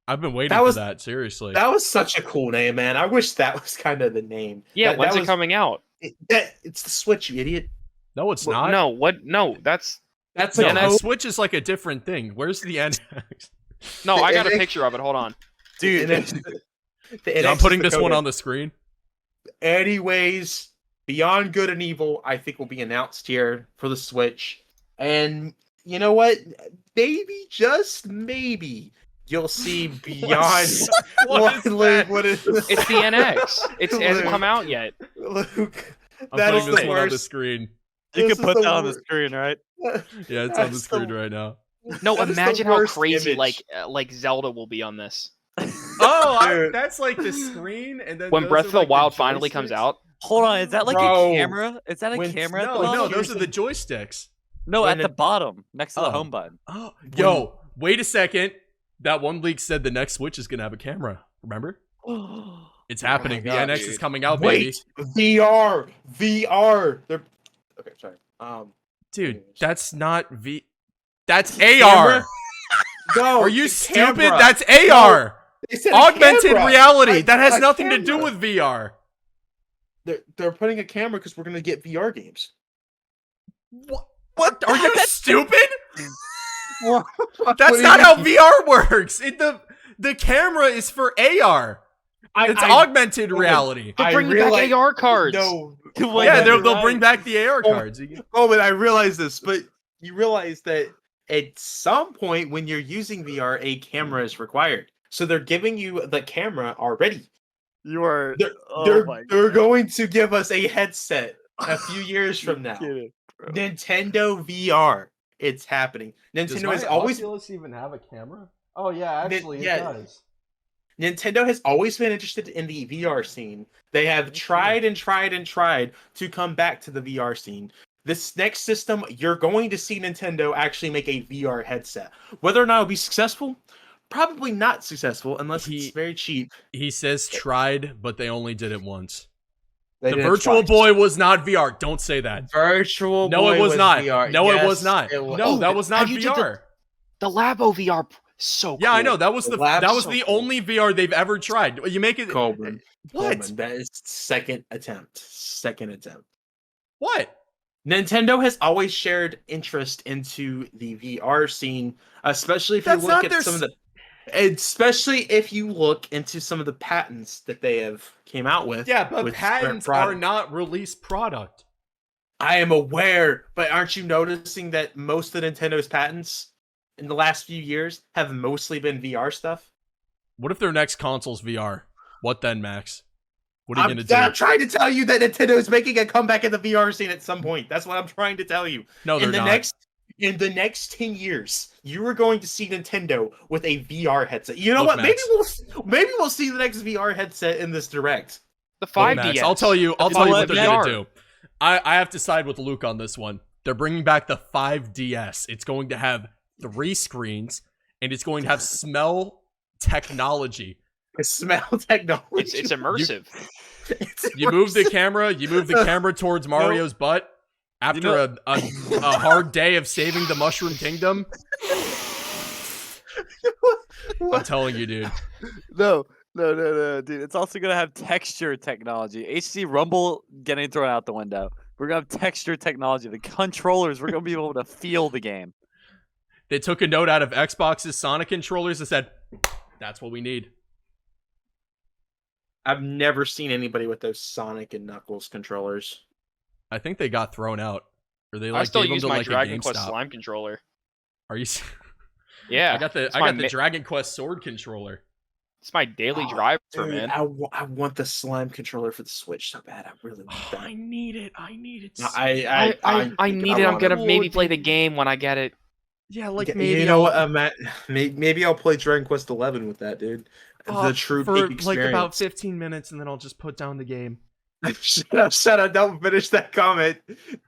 I've been waiting That was- for that. Seriously. That was such a cool name, man. I wish that was kind of the name. Yeah, That when's it was- coming out? It's the Switch, you idiot. No, it's Well, not. No, what? No, that's That's No, like the hope- Switch is like a different thing. Where's the NX? no. I got a NX picture of it. Hold on. dude. I'm putting this one on the screen. Anyways, Beyond Good and Evil, I think will be announced here for the Switch. And you know what? Maybe, just maybe, you'll see Beyond. What is that? What is It's the NX. It hasn't come out yet. Luke, I'm that putting is this the one on the worst. screen. You This can is put the that on the worst. screen, right? Yeah, it's on the That's screen right now. No, That is the imagine how worst crazy image. like Zelda will be on this. Oh, Dude. that's like the screen, and then When those Breath are, of the like, Wild finally comes joysticks? out. Hold on, is that like Bro, a camera? Is that a when- camera at the No, bottom? no, those are the joysticks. No, when at the it- bottom, next to the Oh. home button. Oh, yo, wait a second. That one leak said the next Switch is gonna have a camera. Remember? It's happening. The God, NX dude. is coming out, baby. Wait, VR. They're okay. Sorry. Dude, Anyways. that's not That's AR. Camera? No, Are you the stupid? camera. That's AR. They said a Augmented camera. reality. That has A nothing to do camera. with VR. They're putting a camera because we're gonna get VR games. What? Are you stupid? What That's do you not how mean? VR works. The camera is for AR. It's augmented reality. They're I bringing realize- back AR cards. No. Yeah, you're they'll right. bring back the AR Oh, cards. Oh, but I realize this, but you realize that at some point when you're using VR, a camera is required. So they're giving you the camera already. You are. They're, Oh they're, my they're God. going to give us a headset a few years from now. Kidding, bro. Nintendo VR. It's happening. Nintendo has always even have a camera? Oh yeah, actually, it does. Nintendo has always been interested in the VR scene. They have tried and tried and tried to come back to the VR scene. This next system, you're going to see Nintendo actually make a VR headset. Whether or not it'll be successful, probably not successful unless it's very cheap. He says tried, but they only did it once. They The did it Virtual twice. Boy was not VR. Don't say that. Virtual No, Boy it was not. VR. No, it Yes, was not. it was. No, that was not Have you did VR. The Labo VR, so cool. Yeah, I know. That was The lab's that was so the cool. only VR they've ever tried. You make it Coleman. What? Coleman, that is second attempt. Second attempt. What? Nintendo has always shared interest into the VR scene, especially if That's you not look their at some of the, especially if you look into some of the patents that they have came out with. Yeah, but with patents current are product. not released product. I am aware, but aren't you noticing that most of Nintendo's patents in the last few years have mostly been VR stuff? What if their next console's VR? What then, Max? What are you I'm, gonna do? I'm trying to tell you that Nintendo is making a comeback in the VR scene at some point. That's what I'm trying to tell you. No, they're in the not. next 10 years, you are going to see Nintendo with a VR headset. You know Look, what? Max. Maybe we'll see the next VR headset in this direct. The Look, 5DS. Max, I'll tell you That's what what they're VR. gonna do. I have to side with Luke on this one. They're bringing back the 5DS. It's going to have 3 screens, and it's going to have smell technology. Smell technology. It's immersive. You move the camera towards Mario's butt after a hard day of saving the Mushroom Kingdom. I'm telling you, dude. No, dude. It's also gonna have texture technology. HD Rumble getting thrown out the window. We're gonna have texture technology. The controllers, we're gonna be able to feel the game. They took a note out of Xbox's Sonic controllers and said, "That's what we need." I've never seen anybody with those Sonic and Knuckles controllers. I think they got thrown out, or they I like still gave them use to my like Dragon a Quest GameStop. Slime controller. Are you? Yeah, I got the my Dragon Quest Sword controller. it's my daily Oh, driver, Dude, man. I want the slime controller for the Switch so bad. I really want that. I need it. I need it. No, so- I need it. I'm want gonna it. maybe play the game when I get it. yeah, like Yeah, maybe you know I'll- what, Matt? Maybe I'll play Dragon Quest 11 with that, dude. The true for peak like about experience. 15 minutes, and then I'll just put down the game. Shut up! Don't finish that comment.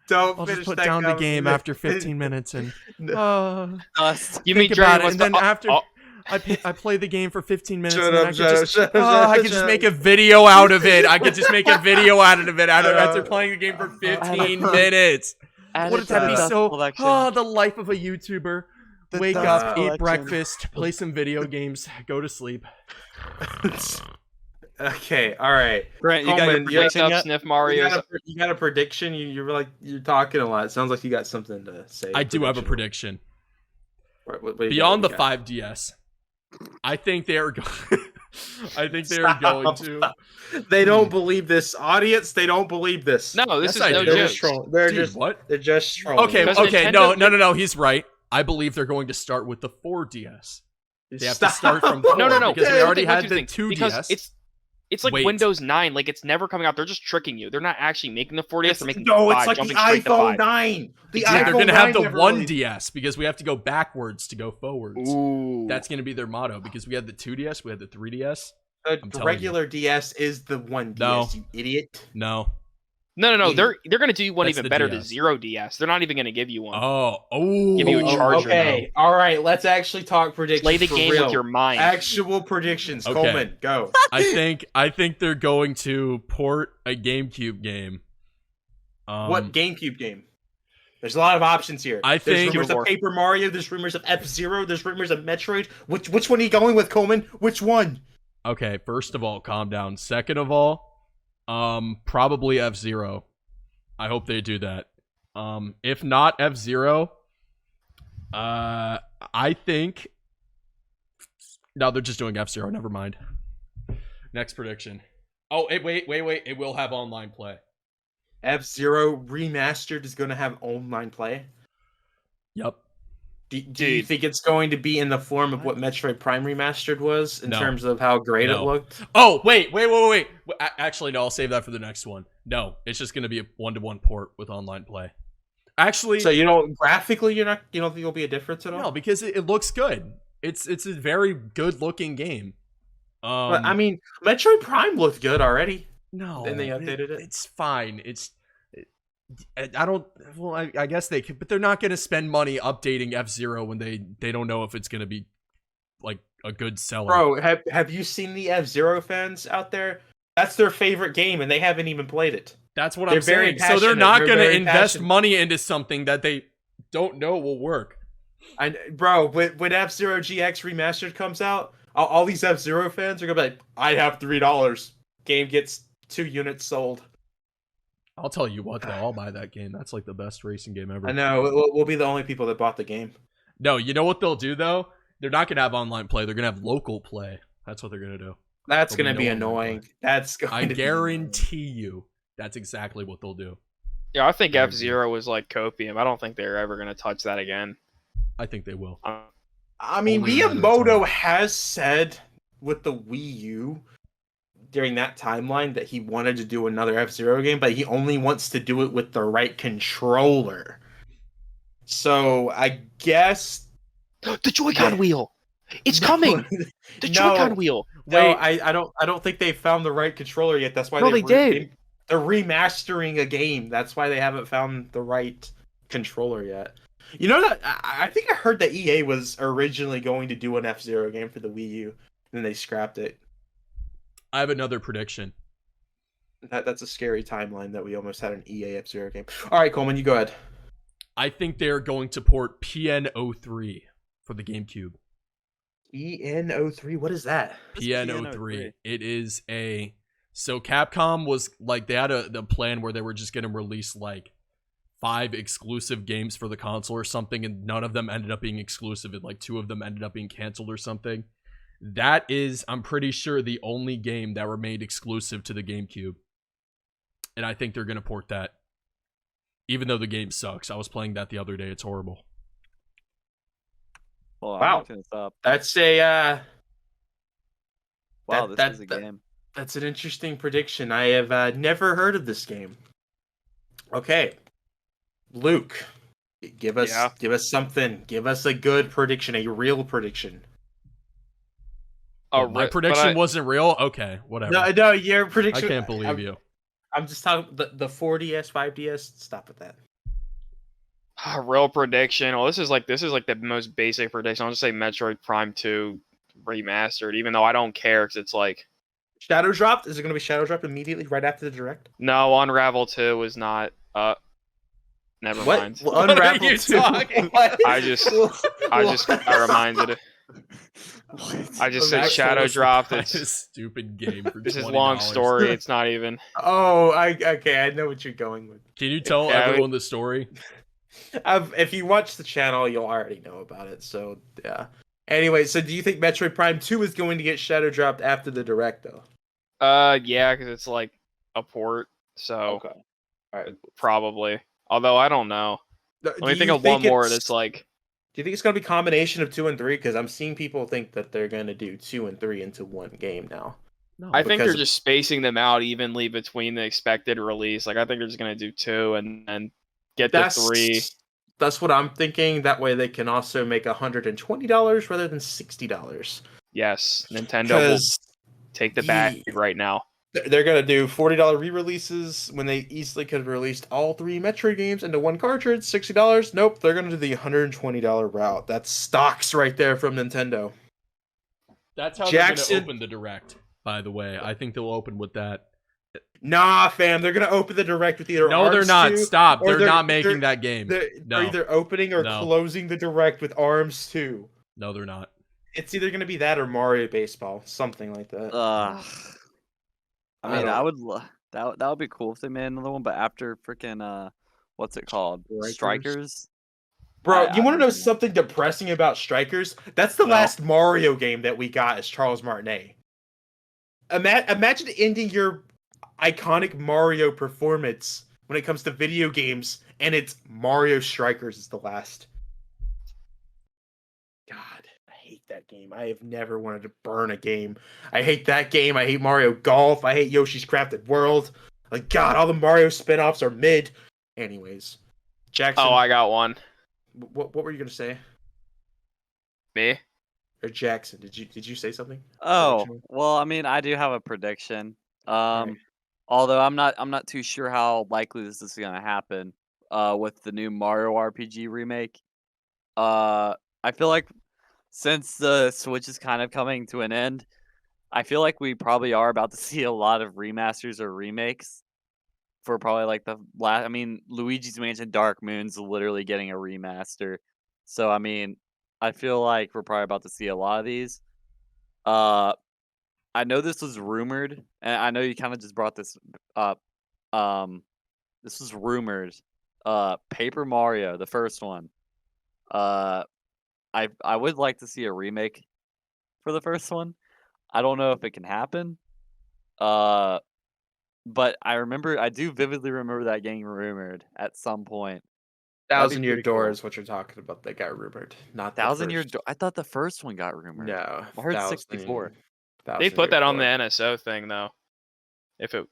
Don't I'll finish just put that down the comment. game after 15 minutes, and Dust. You think mean about Dragon it, Quest? and then after I play the game for 15 minutes Shut and then up, I shut could up, just, shut up, I shut could just up. make a video out of it. I could just make a video out of it after up. playing the game for 15 it. minutes. Add Wouldn't it to that the be dust so? collection. Oh, the life of a YouTuber. The Wake dust up, collection. eat breakfast, play some video games, go to sleep. Okay, all right. Grant, you got your Coleman, Wake prediction up, yet? sniff You Mario's. got a prediction? You're like you're talking a lot. It sounds like you got something to say. I do have a prediction. What do you got? Beyond the What do you got? 5DS, I think they are going. I think they are going to. Stop. They don't believe this, audience. They don't believe this. No, this Yes, I is no do. they're joke. just trolling. They're Dude, just what? They're just trolling. Okay, Because okay, no, Nintendo- no. He's right. I believe they're going to start with the 4DS. They have to Stop. start from No, because we already Here's had the the thing, 2DS. because it's like Wait. Windows 9. Like it's never coming out. They're just tricking you. They're not actually making the 4DS. They're making No, 5, it's like the jumping straight to iPhone 5. 9. The Yeah, they're iPhone gonna have 9 the never 1DS because we have to go backwards to go forwards. Ooh, That's gonna be their motto because we had the 2DS, we had the 3DS. The telling regular DS is the 1DS, No. you idiot. No. no. They're gonna do one That's even the better. DS. The 0DS. They're not even gonna give you one. Oh. Give you a charger, Okay, all right. Let's actually talk predictions. Play the for game real. with your mind. Actual predictions. Okay. Coleman, go. I think they're going to port a GameCube game. What GameCube game? There's a lot of options here. I think- there's rumors of Paper Mario. There's rumors of F-Zero. There's rumors of Metroid. Which one are you going with, Coleman? Which one? Okay, first of all, calm down. Second of all, probably F-Zero. I hope they do that. If not F-Zero, I think. No, they're just doing F-Zero. Never mind. Next prediction. Oh, wait. It will have online play. F-Zero Remastered is going to have online play. Yep. Do you Dude. think it's going to be in the form of what Metroid Prime Remastered was in No. terms of how great it No. looked? Oh, wait. Actually, no, I'll save that for the next one. No, it's just going to be a 1-to-1 port with online play. Actually, So you don't graphically, you don't think there'll be a difference at all? no, because it looks good. It's a very good looking game. But, I mean, Metroid Prime looked good already. no, then they updated it? It's fine. I don't. Well, I guess they could, but they're not going to spend money updating F-Zero when they don't know if it's going to be like a good seller. Bro, have you seen the F-Zero fans out there? That's their favorite game, and they haven't even played it. That's what They're I'm very saying. So they're passionate. not They're going to very invest passionate. money into something that they don't know will work. Bro, when F-Zero GX Remastered comes out, all these F-Zero fans are gonna be like, "I have $3. Game gets 2 units sold." I'll tell you what, though, I'll buy that game. That's like the best racing game ever. I know we'll be the only people that bought the game. No, you know what they'll do though? They're not gonna have online play. They're gonna have local play. That's what they're gonna do. That's There'll gonna be be no online annoying. play. That's going. I to be guarantee you, that's exactly what they'll do. Yeah, I think I F-Zero was like copium. I don't think they're ever gonna touch that again. I think they will. I mean, Only a matter of Miyamoto time. has said with the Wii U during that timeline that he wanted to do another F-Zero game, but he only wants to do it with the right controller. So I guess The Joy-Con Yeah. wheel. It's coming. The Joy-Con wheel. No, Wait. I don't think they found the right controller yet. That's why No, they did. They're remastering a game. That's why they haven't found the right controller yet. You know that I think I heard that EA was originally going to do an F-Zero game for the Wii U, and then they scrapped it. I have another prediction. That's a scary timeline that we almost had an EA F-Zero game. All right, Coleman, you go ahead. I think they're going to port PN03 for the GameCube. EN03, what is that? What's PN03. PN03? It is a so Capcom was like they had the plan where they were just going to release like 5 exclusive games for the console or something, and none of them ended up being exclusive, and like 2 of them ended up being canceled or something. That is, I'm pretty sure, the only game that remained exclusive to the GameCube. And I think they're going to port that. Even though the game sucks. I was playing that the other day. It's horrible. Well, I'm Wow. looking this up. That's a Wow, that- this is a that- game. that's an interesting prediction. I have never heard of this game. Okay, Luke, give us something. Give us a good prediction, a real prediction. Oh, my prediction wasn't real? Okay, whatever. No, your I prediction. can't believe you. I'm just talking the 4DS, 5DS. Stop with that. Real prediction. Well, this is like the most basic prediction. I'll just say Metroid Prime 2 remastered, even though I don't care because it's like Shadow dropped? Is it going to be shadow dropped immediately right after the direct? no, Unravel 2 was not. Never What? mind. Well, What are Unravel you 2? talking What? I just got reminded. I just said Imagine Shadow Let's dropped. buy It's a stupid game for this is $20. long story. It's not even. Oh, okay. I know what you're going with. Can you tell Yeah, everyone the story? If you watch the channel, you'll already know about it. So yeah. Anyway, so do you think Metroid Prime 2 is going to get shadow dropped after the direct though? Yeah, because it's like a port. So All right. probably. Although I don't know. Let me think you of one more it's- that's like. Do you think it's going to be a combination of 2 and 3? Because I'm seeing people think that they're going to do 2 and 3 into one game now. No. I think they're because- just spacing them out evenly between the expected release. Like I think they're just gonna do 2 and then get to 3. That's what I'm thinking. That way they can also make $120 rather than $60. Yes, Nintendo will Because take the bag right now. they're gonna do $40 re-releases when they easily could have released all 3 Metroid games into one cartridge. $60. Nope, they're gonna do the $120 route. That's stocks right there from Nintendo. That's how they're Jackson- going to open the direct, by the way. I think they'll open with that. Nah, fam, they're gonna open the direct with either No, they're Arms not. 2, Stop. or They're not making they're- that game. They're No. either opening or No. closing the direct with Arms 2. No, they're not. It's either gonna be that or Mario Baseball, something like that. I mean, don't- I would that would be cool if they made another one, but after freaking what's it called? Strikers? Strikers. Bro, I you want to know don't know. something depressing about Strikers? That's the No. last Mario game that we got as Charles Martinet. Imagine ending your iconic Mario performance when it comes to video games, and it's Mario Strikers is the last. God, I hate that game. I have never wanted to burn a game. I hate that game. I hate Mario Golf. I hate Yoshi's Crafted World. Like, God, all the Mario spin-offs are mid. Anyways, Jackson, Oh, I got one. what were you gonna say? Me? Or Jackson, did you say something? Oh, Prediction? well, I mean, I do have a prediction. Alright. Although I'm not too sure how likely this is gonna happen. With the new Mario RPG remake. I feel like since the Switch is kind of coming to an end, I feel like we probably are about to see a lot of remasters or remakes for probably like the last. I mean, Luigi's Mansion Dark Moon's literally getting a remaster, so I mean, I feel like we're probably about to see a lot of these. I know this was rumored, and I know you kind of just brought this up. This was rumored. Paper Mario, the first one. I would like to see a remake for the first one. I don't know if it can happen. But I do vividly remember that getting rumored at some point. That'd be 1,000 Year pretty Door cool. is what you're talking about. That got rumored, not the 1,000 Year first. Door. I thought the first one got rumored. No, I heard 64. They put that on the NSO thing though. If it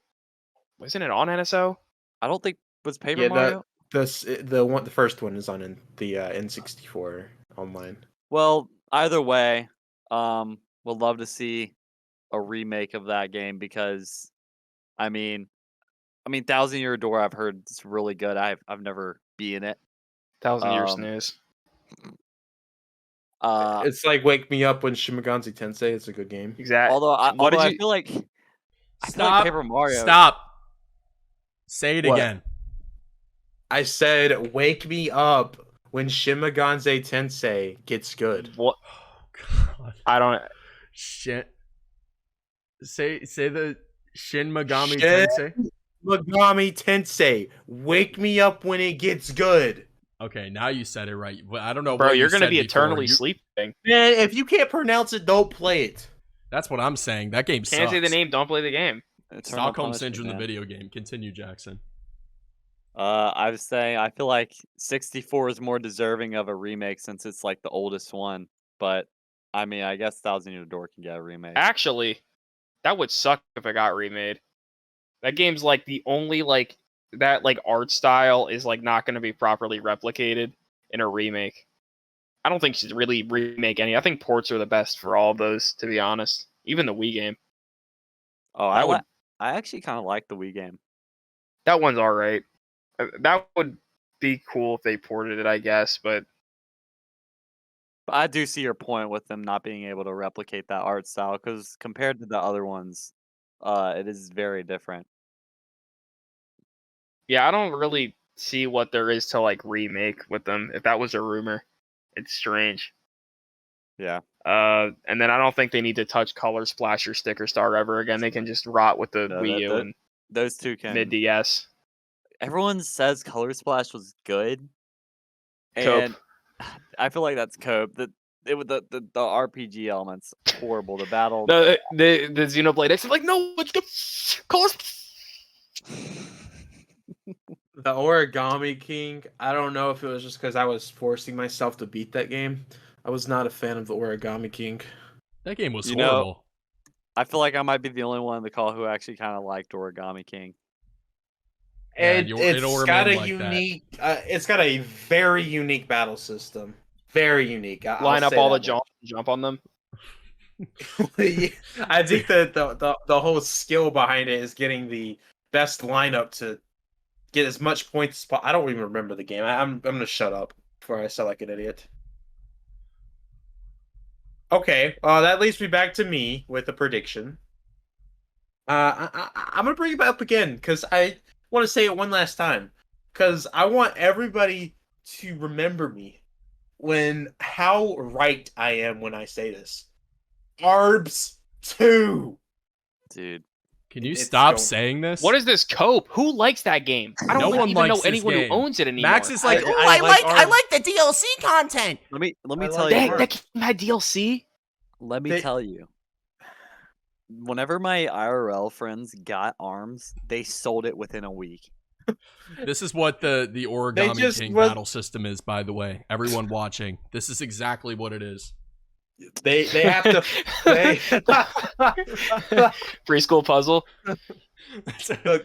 wasn't it on NSO? I don't think was Paper Yeah, Mario. the first one is on the N64 online. Well, either way, would love to see a remake of that game because, I mean, 1,000 Year Door. I've heard it's really good. I've never been it. 1,000 Year Um, Snooze. It's like Wake Me Up when Shin Megami Tensei. It's a good game. Exactly. although What did I you? feel like Stop. Paper Mario. Stop. Say it What? again. I said Wake Me Up when Shin Megami Tensei gets good. What? Oh, God. I don't. Shit. Say the Shin Megami Shin- Tensei. Megami Tensei. Wake Me Up when it gets good. Okay, now you said it right. Well, I don't know. Bro, what you you're gonna said be before. eternally You- sleeping. Man, if you can't pronounce it, don't play it. That's what I'm saying. That game Can't say the sucks. name. Don't play the game. Eternal Stockholm Punishment, Syndrome, the man. video game. Continue, Jackson. I was saying I feel like 64 is more deserving of a remake since it's like the oldest one. But I mean, I guess 1,000 Year Door can get a remake. Actually, that would suck if it got remade. That game's like the only like that like art style is like not going to be properly replicated in a remake. I don't think she'd really remake any. I think ports are the best for all of those, to be honest. Even the Wii game. Oh, That I actually kind of like the Wii game. That one's all right. That would be cool if they ported it, I guess, but But I do see your point with them not being able to replicate that art style because compared to the other ones, it is very different. Yeah, I don't really see what there is to like remake with them. If that was a rumor, it's strange. Yeah. And then I don't think they need to touch Color Splash or Sticker Star ever again. They can just rot with the No, Wii U and those two can. mid DS. Everyone says Color Splash was good, Cope. and I feel like that's cope. The RPG elements horrible. The battle. The Xenoblade X is like, no, it's the Color. The Origami King, I don't know if it was just because I was forcing myself to beat that game. I was not a fan of the Origami King. That game was You know- horrible. I feel like I might be the only one in the call who actually kind of liked Origami King. Yeah, It's it'll got a remain like that. unique, it's got a very unique battle system. Very unique. Line up all the jump on them. I think that the whole skill behind it is getting the best lineup to get as much points as possible. I don't even remember the game. I'm gonna shut up before I sound like an idiot. Okay, that leads me back to me with a prediction. I'm gonna bring it up again because I want to say it one last time because I want everybody to remember me when how right I am when I say this. ARBS 2. Dude. Can you It's stop going- saying this? What is this Cope? Who likes that game? I don't No one even know likes this anyone game. who owns it anymore. Max is like, I- oh, I I like like Arms. the DLC content. Let me I tell like you. that. that game had DLC. Let me They- tell you. Whenever my IRL friends got ARMS, they sold it within a week. This is what the Origami just King was- battle system is, by the way. Everyone watching, this is exactly what it is. They have to. They, Preschool puzzle. Look,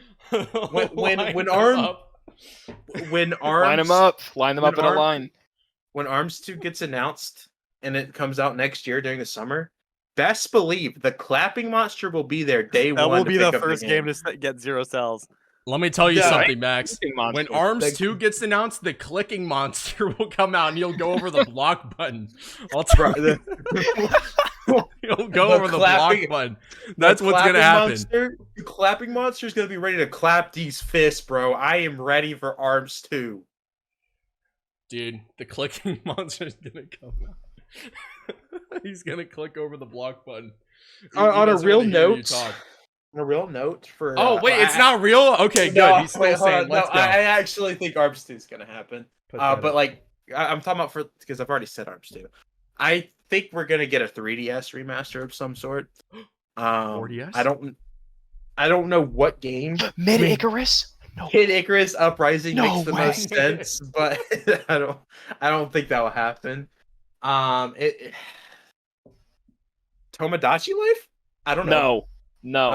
when Line them Arm- up. when ARMS Line them up. Line them when up in a Arm- line. when ARMS 2 gets announced and it comes out next year during the summer, best believe the clapping monster will be there day That one. will to be pick the up first game. game to get 0 cells. Let me tell you Yeah. something, Max. Clicking When monster. ARMS Like- 2 gets announced, the clicking monster will come out and you'll go over the block button. I'll tell you. You'll go the over the block clapping- button. That's The what's going to clapping happen. The clapping monster is going to be ready to clap these fists, bro. I am ready for ARMS 2. Dude, the clicking monster is going to come out. He's going to click over the block button. On a doesn't real wanna hear you note, talk. On a real note for. Oh, wait, it's I- not real? Okay, good. No, He's still wait, hold saying, on. let's no, go. I actually think ARMS 2 is going to happen. Put that But up. like, I'm talking about because I've already said ARMS 2. I think we're gonna get a 3DS remaster of some sort. 4DS? I don't know what game. Mid I mean, Icarus. No. Kid Icarus Uprising No makes the way. most sense, but I don't think that will happen. Tomodachi Life? I don't know. No.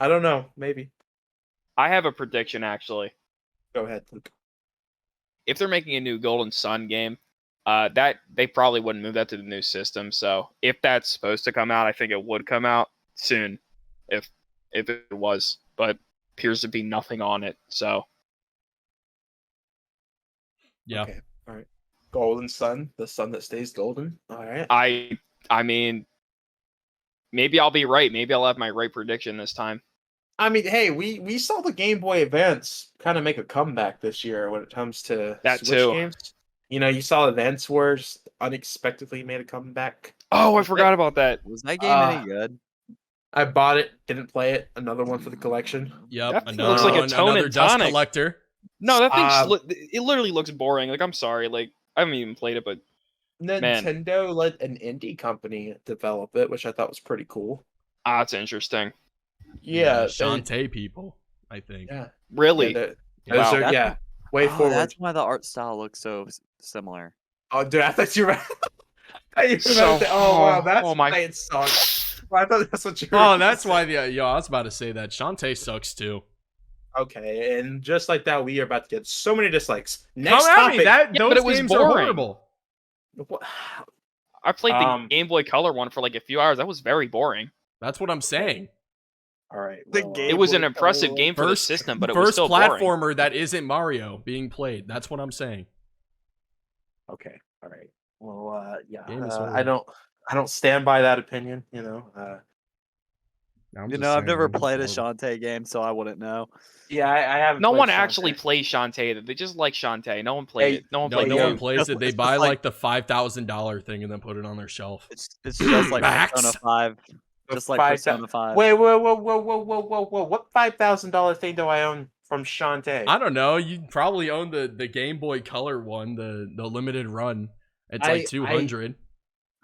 I don't know. Maybe. I have a prediction actually. Go ahead, Luke. If they're making a new Golden Sun game, that they probably wouldn't move that to the new system. So if that's supposed to come out, I think it would come out soon. If it was, but appears to be nothing on it. So Yeah. Okay. All right. Golden Sun, the sun that stays golden. All right. I mean, maybe I'll be right. Maybe I'll have my right prediction this time. I mean, hey, we saw the Game Boy Advance kind of make a comeback this year when it comes to That Switch too. games. You know, you saw Advance Wars unexpectedly made a comeback. Oh, I forgot about that. Was that game any good? I bought it, didn't play it. Another one for the collection. Yep. That thing Another looks like a one, tone another and dust tonic. collector. No, that Uh, thing it literally looks boring. Like I'm sorry, like I haven't even played it, but Nintendo let an indie company develop it, which I thought was pretty cool. it's interesting. Yeah, Shantae people, I think. yeah, Really? those Wow. are, That's- yeah, way Oh, forward. that's why the art style looks so similar. Oh, dude, I thought you were. I thought you were about to say, So- oh wow, that's oh my- why it sucks. I thought that's what you were. Oh, gonna that's say. why I was about to say that. Shantae sucks too. Okay, and just like that, we are about to get so many dislikes. Next Come at topic. me. Yeah, Those but it was games are boring. horrible. What- I played the Um, Game Boy Color one for like a few hours. That was very boring. That's what I'm saying. All right, The well, Game It was an Boy impressive Color game for the First- system, but it was First still boring. platformer that isn't Mario being played. That's what I'm saying. Okay, all right. Well, yeah, Game is I horrible. don't stand by that opinion. I'm You just know, I've saying, never game's played a horrible. Shantae game, so I wouldn't know. Yeah, I haven't. No played one Shantae. actually plays Shantae. They just like Shantae. No one played Hey, it. No one No, played no the one game. plays it. They it's buy just like the $5,000 thing and then put it on their shelf. It's just like Persona Max. 5. Just like Persona 5. Wait, whoa! What $5,000 thing do I own from Shantae? I don't know. You probably own the Game Boy Color one, the limited run. It's like 200.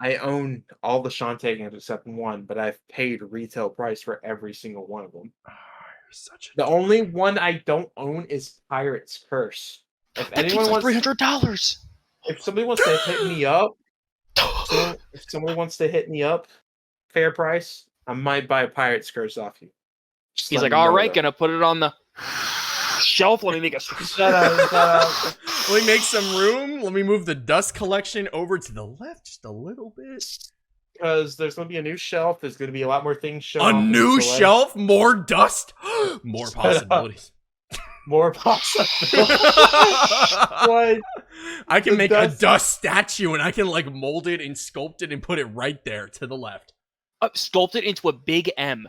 I own all the Shantae games except one, but I've paid retail price for every single one of them. Oh, you're such a The only one I don't own is Pirate's Curse. If That game's anyone like wants, $300. if somebody wants to hit me up, if someone wants to hit me up, fair price, I might buy Pirate's Curse off you. Just He's let like, me all know, right, though. gonna put it on the shelf. Let me make a. Shut up. Let me make some room. Let me move the dust collection over to the left just a little bit. Because there's going to be a new shelf. There's going to be a lot more things shown. A off in new display. shelf? More dust? More Shut up. possibilities. More possibilities. What? I can The make a dust- dust statue and I can like mold it and sculpt it and put it right there to the left. Sculpt it into a big M.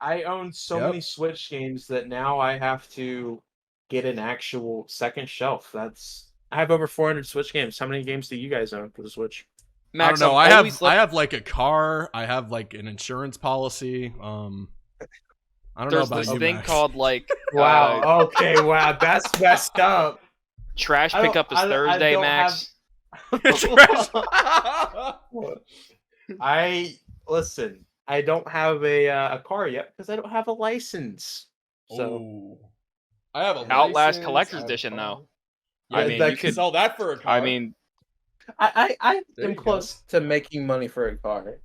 I own so Yep. many Switch games that now I have to get an actual second shelf. I have over 400 Switch games. How many games do you guys own for the Switch? Max, I don't know. I've I always have like a car. I have like an insurance policy. I don't know There's about this you, thing Max. called like Wow. Okay. Wow. That's messed up. trash I don't- pickup is I don't- I Thursday, don't Max. Listen. I don't have a car yet because I don't have a license. So Ooh. I have a Outlast license, Collector's I have a Edition, car. though. Yeah, I mean, that you could- could. sell that for a car. I mean, I There am you go. close to making money for a car.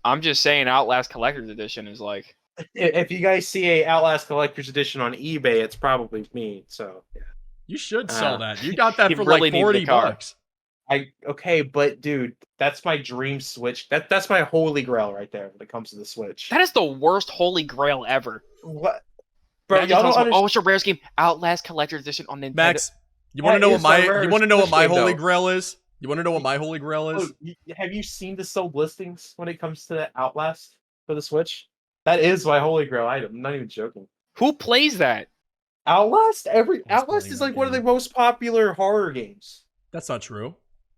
I'm just saying, Outlast Collector's Edition is like. If you guys see a Outlast Collector's Edition on eBay, it's probably me. So yeah. You should sell Uh, that. You got that he for really like needs the $40. car. Okay, but dude, that's my dream Switch. That's my holy grail right there when it comes to the Switch. That is the worst holy grail ever. What, bro? Imagine Y'all telling don't someone, understand. oh, what's your rarest game? Outlast Collector's Edition on Nintendo. Max, you want to That know what is the my rarest you want to know what Switch my game, holy though. grail is? You want to know what my holy grail is? Have you seen the sold listings when it comes to Outlast for the Switch? That is my holy grail item. I'm not even joking. Who plays that? Outlast playing is that like one of the game. most popular horror games. That's not true.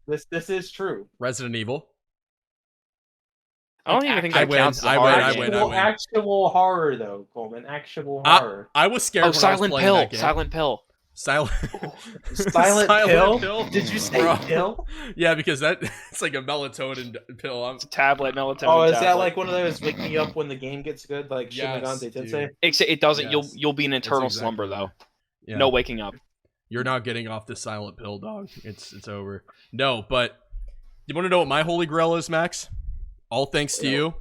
This is true. Resident Evil. I don't even think I that win, counts as a I horror win, I game. win. Actual horror though, Coleman. Actual I- horror. I was scared Oh, when I was Silent playing Pill. that game. Silent Pill. Silent Silent Pill? Did you say Bro. pill? Yeah, because it's like a melatonin pill. It's a tablet, melatonin. Oh, is that tablet. like one of those wake me up when the game gets good, like Shin Yes, Megami dude. Tensei? Except it doesn't. Yes. You'll be in eternal exactly slumber right. though. Yeah. No waking up. You're not getting off the silent pill, dog. It's over. No, but you want to know what my holy grail is, Max? All thanks to Yeah. you.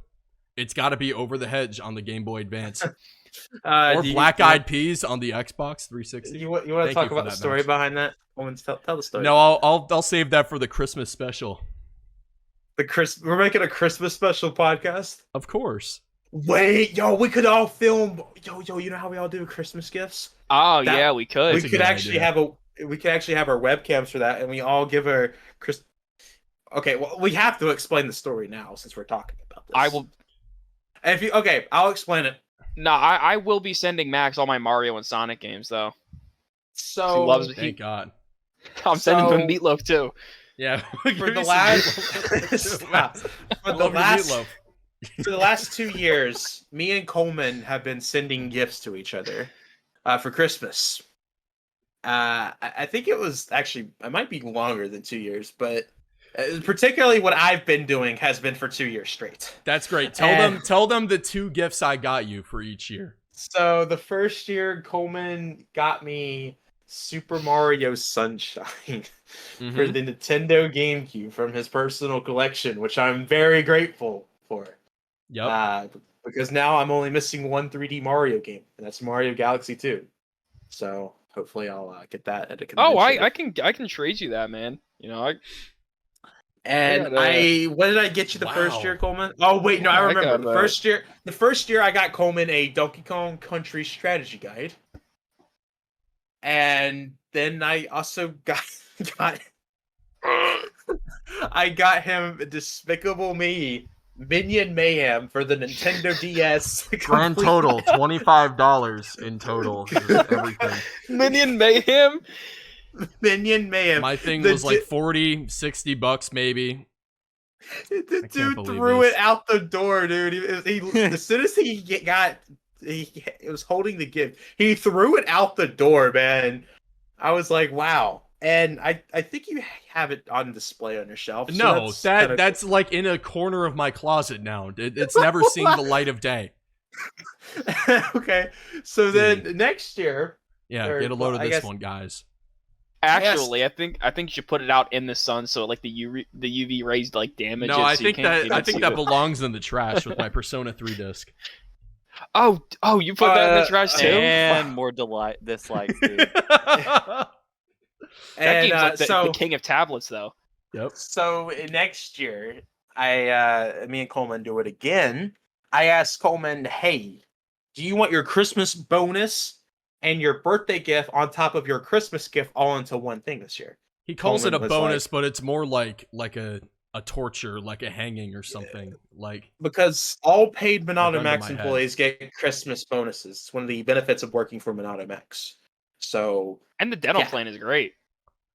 It's got to be Over the Hedge on the Game Boy Advance, Or or Black Eyed Peas on the Xbox 360. You want to Thank talk you for about the that, story Max. behind that? Coleman, tell the story. No, I'll save that for the Christmas special. We're making a Christmas special podcast. Of course. Wait, yo, we could all film. Yo, you know how we all do Christmas gifts? Oh That- yeah, we could. That's we a could good actually idea. have our webcams for that, and we all give our Chris. Okay, well, we have to explain the story now since we're talking about this. I will. I'll explain it. No, I will be sending Max all my Mario and Sonic games though. So He loves. Thank God. I'm sending him So- Meatloaf too. Yeah. for the last Stop. For the last 2 years, me and Coleman have been sending gifts to each other for Christmas. I think it was actually it might be longer than 2 years, but particularly what I've been doing has been for 2 years straight. That's great. And- Tell them the 2 gifts I got you for each year. So the first year, Coleman got me Super Mario Sunshine for Mhm. the Nintendo GameCube from his personal collection, which I'm very grateful for. Yep. Because now I'm only missing one 3D Mario game, and that's Mario Galaxy 2. So hopefully I'll get that at a convention. Oh, I can trade you that, man. You know, And what did I get you the first Wow. year, Coleman? Oh wait, no, I I remember got the first year. The first year I got Coleman a Donkey Kong Country strategy guide, and then I also got I got him Despicable Me Minion Mayhem for the Nintendo DS. Grand complete- total $25 in total. Everything. Minion Mayhem. Minion Mayhem. My thing The was like 40, 60 bucks maybe. The can't dude believe threw this. it out the door, dude. He as soon as he was holding the gift, he threw it out the door, man. I was like, wow. And I think you have it on display on your shelf. So No, kinda that's like in a corner of my closet now. It's never seen the light of day. cool. Okay. So then next year, Yeah, Or, get a load well, of I this guess- one, guys. Actually, I think you should put it out in the sun so like the UV rays like damage No, it. I so you think can't- you that don't see the- belongs in the trash with my Persona 3 disc. Oh, you put that in the trash too? And more dislikes, dude. That and game's like the so king of tablets, though. Yep. so next year, me and Coleman do it again. I asked Coleman, hey, do you want your Christmas bonus and your birthday gift on top of your Christmas gift all into one thing this year? He calls it a Coleman was bonus, but it's more like a torture, like a hanging or something. Like Because all paid gun Monado to Max my head. employees get Christmas bonuses. It's one of the benefits of working for Monado Max. So And the dental Yeah. plan is great.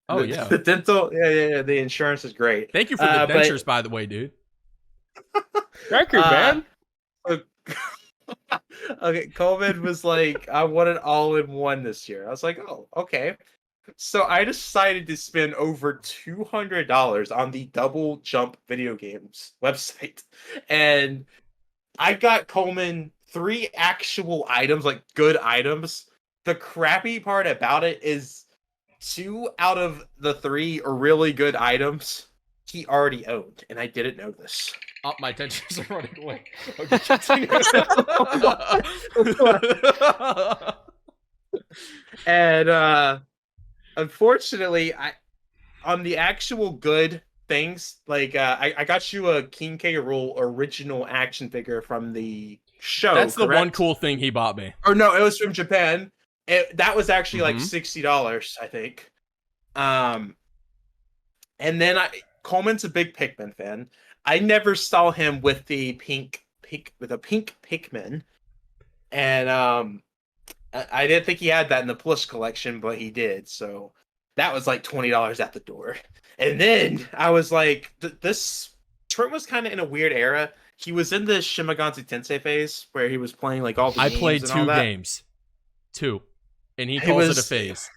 oh the, yeah. the dental, yeah, the insurance is great. Thank you for the but- dentures, by the way, dude. Thank you, man. Okay, Coleman was like, I want it all in one this year. I was like, oh, okay. So I decided to spend over $200 on the Double Jump video games website. And I got Coleman 3 actual items, like good items. The crappy part about it is 2 out of the 3 are really good items he already owned, and I didn't know this. Oh, my dentures are running away. Okay, continue. And unfortunately, on the actual good things, like I got you a King K. Rool original action figure from the show. That's the one correct? cool thing he bought me. Or no, it was from Japan. That was actually like Mhm. $60, I think. And then Coleman's a big Pikmin fan. I never saw him with the pink Pikmin, and I didn't think he had that in the plush collection, but he did. So that was like $20 at the door. And then I was like, this Trent was kind of in a weird era. He was in the Shin Megami Tensei phase where he was playing like all the I games played and all 2 that. games. 2. And he He calls it a was- phase.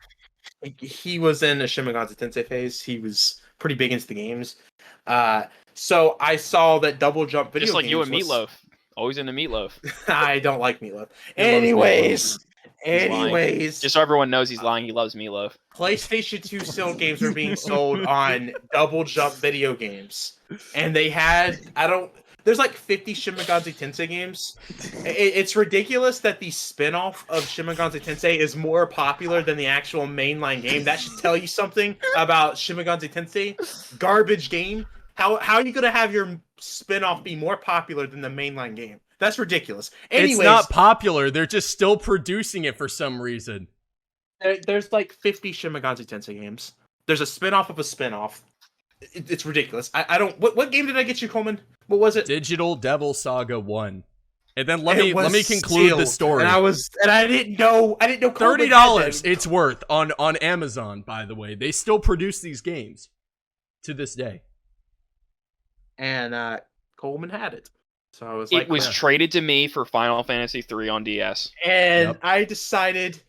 He was in a Shin Megami Tensei phase. He was pretty big into the games. So I saw that Double Jump video Just like you and games was- Meatloaf. Always into Meatloaf. I don't like Meatloaf. He loves Anyways, lying. Just so everyone knows he's lying, he loves Meatloaf. PlayStation 2 sealed games were being sold on Double Jump video games. And they had, there's like 50 Shin Megami Tensei games. It's ridiculous that the spin-off of Shin Megami Tensei is more popular than the actual mainline game. That should tell you something about Shin Megami Tensei. Garbage game. How are you going to have your spin-off be more popular than the mainline game? That's ridiculous. Anyways, It's not popular. They're just still producing it for some reason. there's like 50 Shin Megami Tensei games. There's a spin-off of a spin-off. It's ridiculous. I don't. What game did I get you, Coleman? What was it? Digital Devil Saga 1. And then let It me was conclude the sealed, story. And I didn't know. Coleman had $30 them. it's worth on Amazon, by the way. They still produce these games to this day. And Coleman had it. So I was like, It was yeah. traded to me for Final Fantasy 3 on DS. And Yep. I decided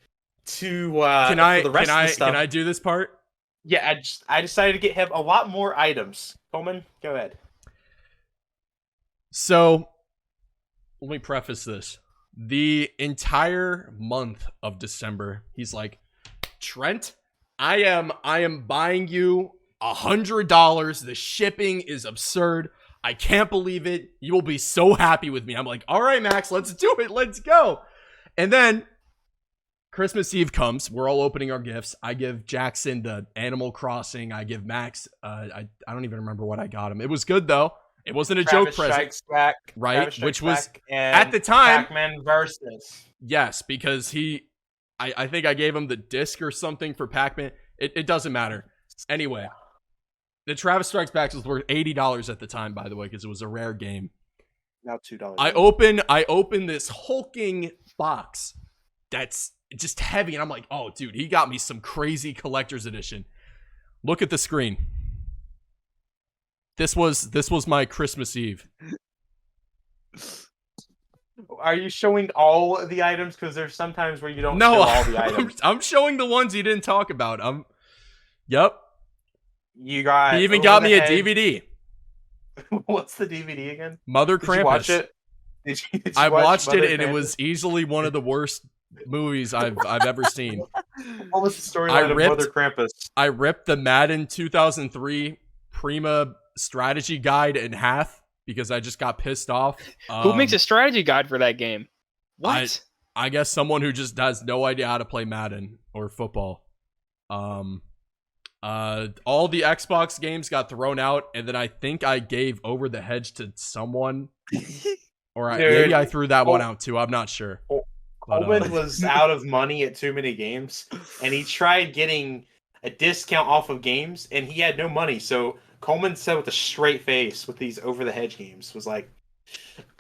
to. Can for the rest of the stuff, can I do this part? Yeah, I decided to get him a lot more items. Coleman, go ahead. So, let me preface this. The entire month of December, he's like, Trent, I am buying you $100. The shipping is absurd. I can't believe it. You will be so happy with me. I'm like, all right, Max, let's do it. Let's go. And then Christmas Eve comes. We're all opening our gifts. I give Jackson the Animal Crossing. I give Max, I don't even remember what I got him. It was good, though. It wasn't a joke Travis present. Strikes Back, Right, Travis Strikes which was- Back, and at the time- Pac-Man Versus. Yes, because I think I gave him the disc or something for Pac-Man. It doesn't matter. Anyway, The Travis Strikes Back was worth $80 at the time, by the way, because it was a rare game. Now $2. I open this hulking box that's just heavy, and I'm like, oh, dude, he got me some crazy collector's edition. Look at the screen. This was my Christmas Eve. Are you showing all of the items? Because there's sometimes where you don't No, show all the items. I'm showing the ones you didn't talk about. Yep. You got. He even got me a DVD. What's the DVD again? Mother Did Krampus. you watch it? Did you I watch watched it, Mother and it Krampus? was easily one of the worst movies I've ever seen. What was the storyline of Mother Krampus? I ripped the Madden 2003 Prima strategy guide in half because I just got pissed off. Who makes a strategy guide for that game? What? I guess someone who just has no idea how to play Madden or football. All the Xbox games got thrown out, and then I think I gave Over the Hedge to someone, or maybe I threw that one out too. I'm not sure. Coleman was out of money at too many games, and he tried getting a discount off of games, and he had no money. So Coleman said with a straight face with these Over the Hedge games, was like,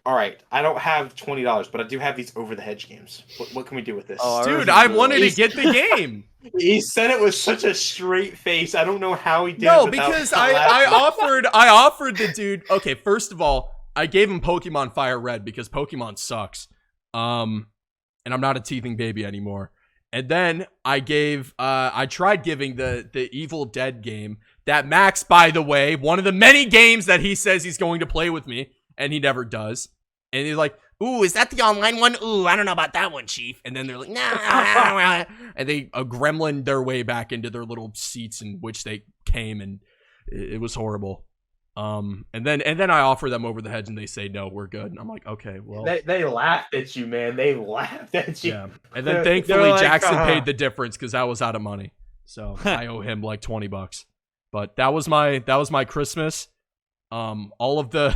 all right, I don't have $20, but I do have these Over the Hedge games. What can we do with this? Dude, I wanted to get the game. He said it with such a straight face. I don't know how he did No, it. because I offered the dude. Okay, first of all, I gave him Pokemon Fire Red because Pokemon sucks. And I'm not a teething baby anymore. And then I tried giving the Evil Dead game that Max, by the way, one of the many games that he says he's going to play with me, and he never does. And he's like, ooh, is that the online one? Ooh, I don't know about that one, Chief. And then they're like, nah. And they gremlin their way back into their little seats in which they came, and it was horrible. And then I offer them Over the Hedge, and they say, no, we're good. And I'm like, okay, well. They laughed at you, man. They laughed at you. Yeah. And then thankfully like, Jackson paid the difference because I was out of money. So I owe him like $20. But that was my Christmas. All of the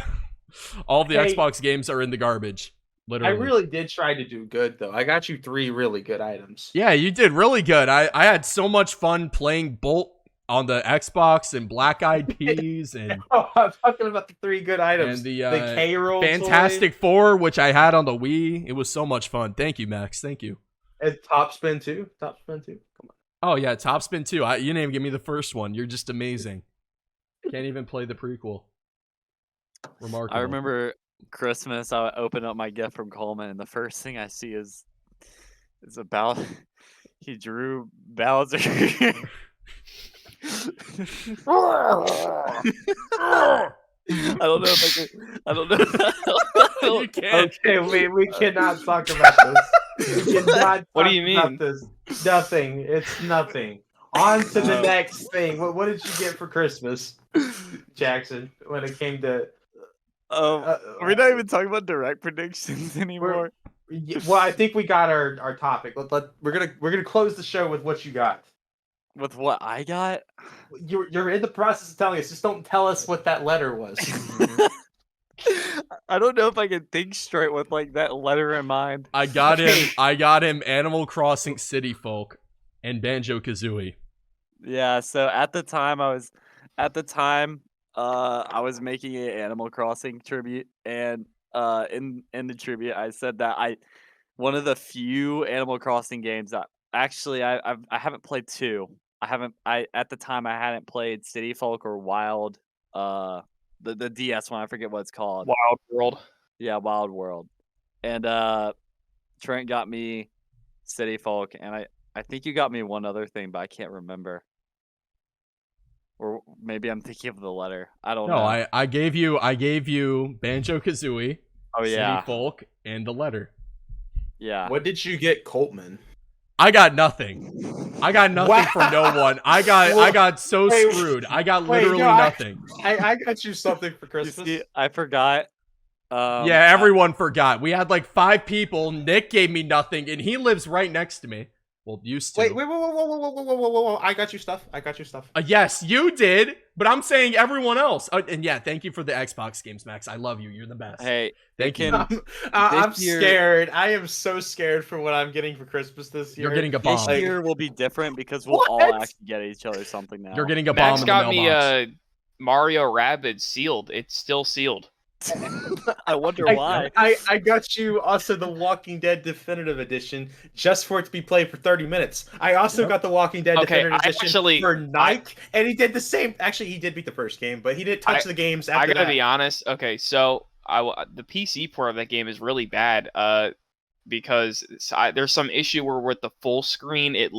Xbox games are in the garbage. Literally. I really did try to do good, though. I got you 3 really good items. Yeah, you did really good. I had so much fun playing Bolt on the Xbox and Black Eyed Peas and Oh, I'm talking about the 3 good items. and the K-Roll Fantastic toy. 4, which I had on the Wii. It was so much fun. Thank you, Max. Thank you. And Top Spin 2. Top Spin 2. Come on. Oh yeah, Top Spin 2. You didn't even give me the first one. You're just amazing. Can't even play the prequel. Remarkable. I remember Christmas. I opened up my gift from Coleman, and the first thing I see is about he drew Bowser. I don't know if I can. I don't know. You can't. Okay, we cannot talk about this. We cannot What do talk you mean? about this. Nothing. It's nothing. On to the next thing. What did you get for Christmas, Jackson, when it came to... We're not even talking about direct predictions anymore. Well, I think we got our topic. We're gonna close the show with what you got. With what I got? You're in the process of telling us. Just don't tell us what that letter was. I don't know if I can think straight with like that letter in mind. I got him Animal Crossing City Folk and Banjo-Kazooie. Yeah, so at the time I was making an Animal Crossing tribute, and in the tribute I said that one of the few Animal Crossing games that actually I haven't played 2. At the time I hadn't played City Folk or Wild, the DS one, I forget what it's called. Wild World. Yeah, Wild World. And Trent got me City Folk, and I think you got me one other thing, but I can't remember. Or maybe I'm thinking of the letter. I don't know. No, I gave you Banjo-Kazooie, Oh yeah. City Folk, and the letter. Yeah. What did you get, Coltman? I got nothing. I got nothing Wow. from no one. I got so Wait, screwed. I got wait, literally no, I- nothing. I got you something for You Christmas. see, I forgot. Yeah, everyone forgot. We had like 5 people. Nick gave me nothing, and he lives right next to me. Well, used to. Wait, whoa. I got you stuff. Yes, you did, but I'm saying everyone else. And yeah, thank you for the Xbox games, Max. I love you. You're the best. Hey, Thank you. I'm This year- scared. I am so scared for what I'm getting for Christmas this year. You're getting a this bomb. year will be different because we'll all What? actually get each other something now. You're getting a Max bomb in got the me mailbox. Mario Rabbids sealed. It's still sealed. I wonder why. I got you also the Walking Dead Definitive Edition just for it to be played for 30 minutes. I also got the Walking Dead Okay, Definitive Edition for Nike, and he did the same. Actually, he did beat the first game, but he didn't touch the games after I gotta that. be honest. Okay, so the PC port of that game is really bad. Because there's some issue where with the full screen, it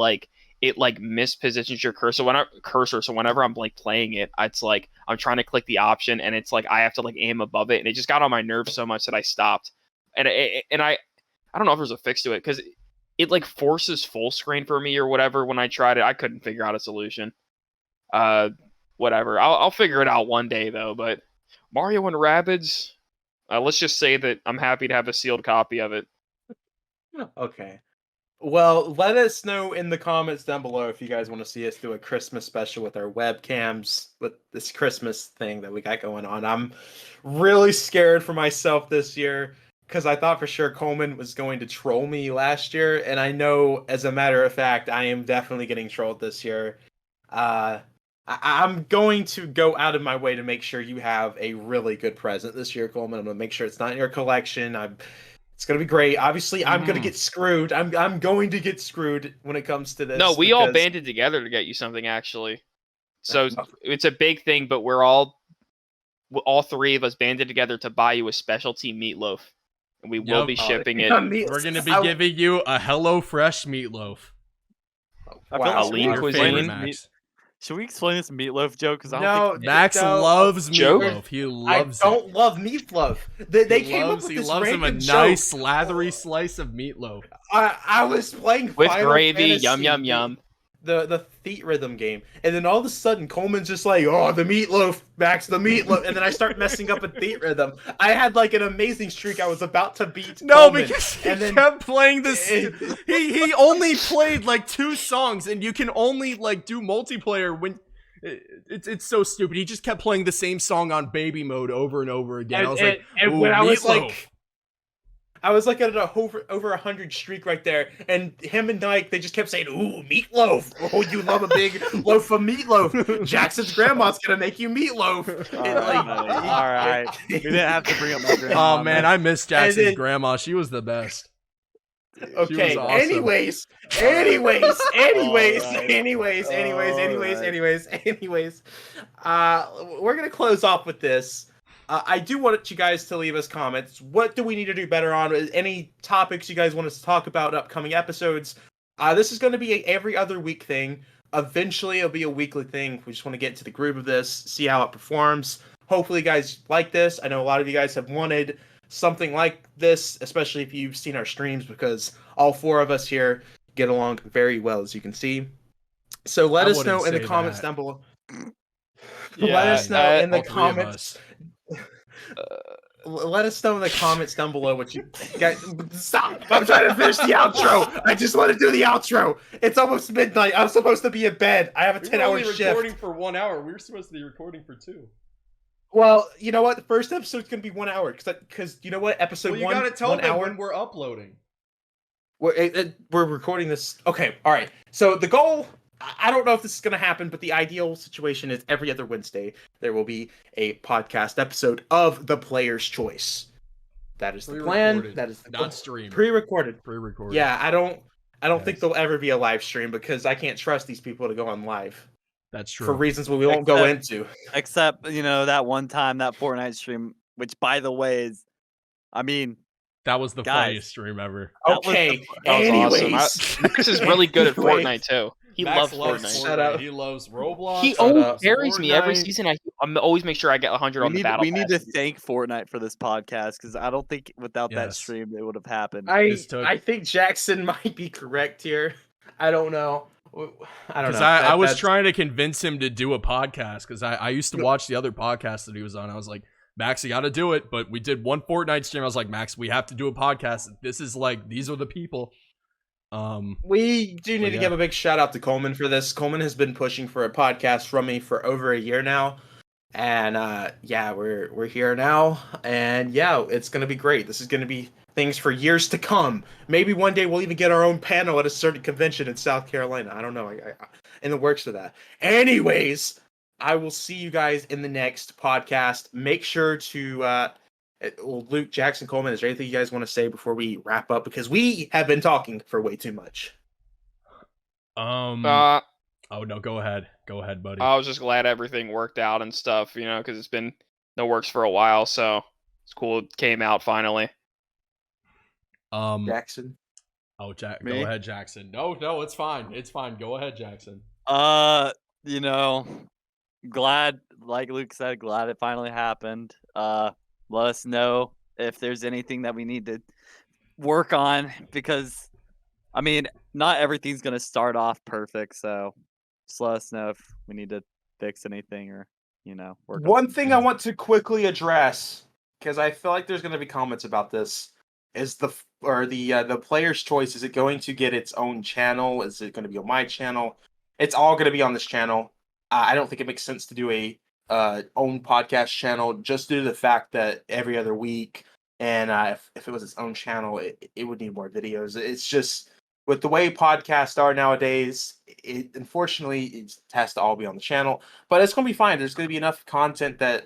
mispositions your cursor. So whenever I'm like playing it, it's like I'm trying to click the option, and it's like I have to like aim above it, and it just got on my nerves so much that I stopped. And I don't know if there's a fix to it because it like forces full screen for me or whatever. When I tried it, I couldn't figure out a solution. Whatever. I'll figure it out one day though. But Mario and Rabbids, let's just say that I'm happy to have a sealed copy of it. Okay. Well, let us know in the comments down below if you guys want to see us do a Christmas special with our webcams with this Christmas thing that we got going on. I'm really scared for myself this year because I thought for sure Coleman was going to troll me last year, and I know, as a matter of fact, I am definitely getting trolled this year. I'm going to go out of my way to make sure you have a really good present this year, Coleman. I'm going to make sure it's not in your collection. It's gonna be great. Obviously, I'm gonna get screwed. I'm going to get screwed when it comes to this. No, we all banded together to get you something actually. So it's a big thing, but we're all three of us banded together to buy you a specialty meatloaf, and we will be shipping it. We're gonna be giving you a HelloFresh meatloaf. Wow, lean cuisine. Should we explain this meatloaf joke? Because Max loves meatloaf. He loves it. I don't love meatloaf. They came up with this random him a joke. nice slathery slice of meatloaf. I was playing with Final gravy, Fantasy, yum yum yum. The Feet Rhythm game, and then all of a sudden Coleman's just like, "Oh, the meatloaf, Max, the meatloaf," and then I start messing up with Feet Rhythm. I had like an amazing streak. I was about to beat Coleman, because he kept playing this. he only played like 2 songs, and you can only like do multiplayer when it's so stupid. He just kept playing the same song on baby mode over and over again. I was like, and when I was like at a over 100 streak right there, and him and Nike, they just kept saying, "Ooh, meatloaf! Oh, you love a big loaf of meatloaf. Jackson's grandma's gonna make you meatloaf." All right. We didn't have to bring up my grandma. Oh man, I miss Jackson's grandma. She was the best. Okay. Awesome. Anyways. We're gonna close off with this. I do want you guys to leave us comments. What do we need to do better on? Any topics you guys want us to talk about in upcoming episodes? This is going to be a every other week thing. Eventually, it'll be a weekly thing. We just want to get into the groove of this, see how it performs. Hopefully, you guys like this. I know a lot of you guys have wanted something like this, especially if you've seen our streams, because all 4 of us here get along very well, as you can see. So let us know in the comments down below. Let us know in the comments. Let us know in the comments down below what you guys. Stop! I'm trying to finish the outro. I just want to do the outro. It's almost midnight. I'm supposed to be in bed. I have a 10-hour shift. We're recording for 1 hour. We were supposed to be recording for 2. Well, you know what? The first episode's gonna be 1 hour because you know what? Episode 1. You gotta tell 1 them hour when we're uploading. We're recording this. Okay, all right. So the goal. I don't know if this is going to happen, but the ideal situation is every other Wednesday there will be a podcast episode of The Player's Choice. That is the plan. That is not streamed. Pre-recorded. Yeah, I don't think there'll ever be a live stream because I can't trust these people to go on live. That's true. For reasons we won't go into. Except, that one time, that Fortnite stream, which by the way is, that was the funniest stream ever. Okay. Anyways, awesome. Max is really good at Fortnite too. He loves Fortnite. Shut up. He loves Roblox. He always carries me every season. I'm always make sure I get 100 on the battle. We need to thank Fortnite for this podcast because I don't think without that stream it would have happened. I think Jackson might be correct here. I don't know. I don't know. I was trying to convince him to do a podcast because I used to watch the other podcast that he was on. I was like, Max, you got to do it. But we did one Fortnite stream. I was like, Max, we have to do a podcast. This is like, these are the people. We do need to give a big shout out to Coleman for this. Coleman has been pushing for a podcast from me for over a year now. And we're here now. And it's going to be great. This is going to be things for years to come. Maybe one day we'll even get our own panel at a certain convention in South Carolina. I don't know. I in the works for that. Anyways, I will see you guys in the next podcast. Make sure to Luke, Jackson, Coleman, is there anything you guys want to say before we wrap up? Because we have been talking for way too much. Uh, Oh no, go ahead, buddy. I was just glad everything worked out and stuff, you know, because it's been no works for a while, so it's cool it came out finally. Jackson? Oh, go Me? ahead, Jackson. No, it's fine. It's fine. Go ahead, Jackson. You know, glad, like Luke said, glad it finally happened. Let us know if there's anything that we need to work on, because I mean, not everything's gonna start off perfect, so just let us know if we need to fix anything or, you know, work on. One thing I want to quickly address, because I feel like there's going to be comments about this, is the player's choice. Is it going to get its own channel? Is it going to be on my channel? It's all going to be on this channel. I don't think it makes sense to do a own podcast channel, just due to the fact that every other week, and if it was its own channel, it would need more videos. It's just, with the way podcasts are nowadays, unfortunately it has to all be on the channel. But it's going to be fine. There's going to be enough content that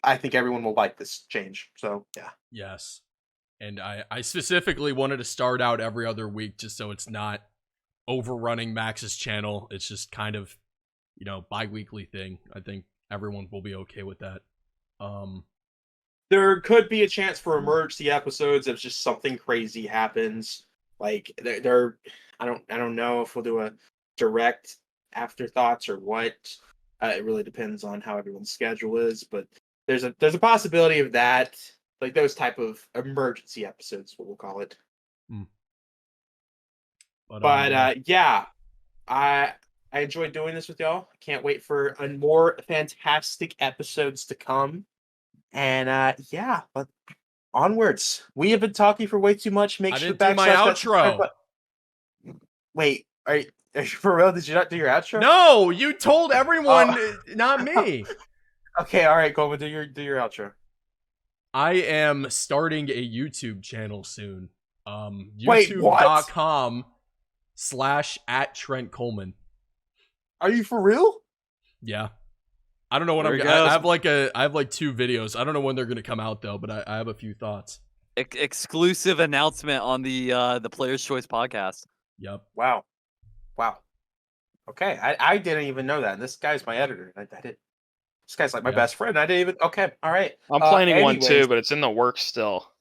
I think everyone will like this change. So yeah. Yes. And I specifically wanted to start out every other week just so it's not overrunning Max's channel. It's just kind of, you know, bi-weekly thing. I think everyone will be okay with that. There could be a chance for emergency episodes if just something crazy happens. Like I don't know if we'll do a direct afterthoughts or what. It really depends on how everyone's schedule is, but there's a possibility of that. Like those type of emergency episodes, what we'll call it. But yeah, I enjoyed doing this with y'all. I can't wait for more fantastic episodes to come. And yeah, but onwards. We have been talking for way too much. Make I sure didn't do my outro. Wait, are you for real? Did you not do your outro? No, you told everyone, not me. Okay, all right, Coleman, do your outro. I am starting a YouTube channel soon. Wait, what? youtube.com/@TrentColeman. Are you for real? Yeah. I don't know when There I it have like 2 videos. I don't know when they're gonna come out though, but I have a few thoughts. Exclusive announcement on the Player's Choice podcast. Yep. Wow. Okay, I didn't even know that. This guy's my editor. I did. This guy's like my best friend. I didn't even. Okay, all right. I'm planning one too, but it's in the works still.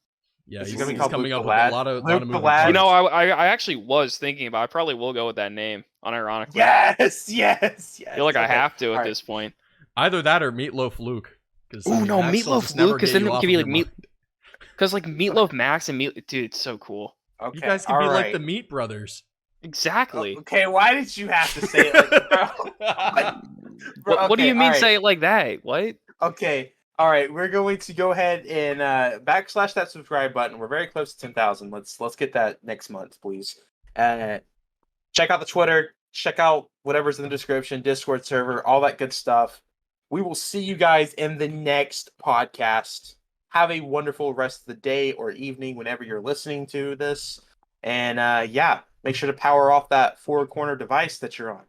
Yeah, he's he's coming coming Luke up the with Lad. a lot of Luke the moving Lad. parts. You know, I actually was thinking about. I probably will go with that name, unironically. Yes. I feel like I Okay, have to at all this point. Either that or Meatloaf Luke. Oh no, Meatloaf Luke, because then it could be like because like Meatloaf Max and Meat. Dude, it's so cool. Okay, You guys could be like the Meat Brothers. Exactly. Okay, why did you have to say it like that? What do you mean all right. say it like that? What? Okay, all right. We're going to go ahead and backslash that subscribe button. We're very close to 10,000. Let's get that next month, please. Check out the Twitter. Check out whatever's in the description, Discord server, all that good stuff. We will see you guys in the next podcast. Have a wonderful rest of the day or evening whenever you're listening to this. And yeah, make sure to power off that 4-corner device that you're on.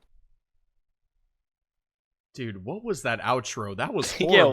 Dude, what was that outro? That was Yeah, horrible.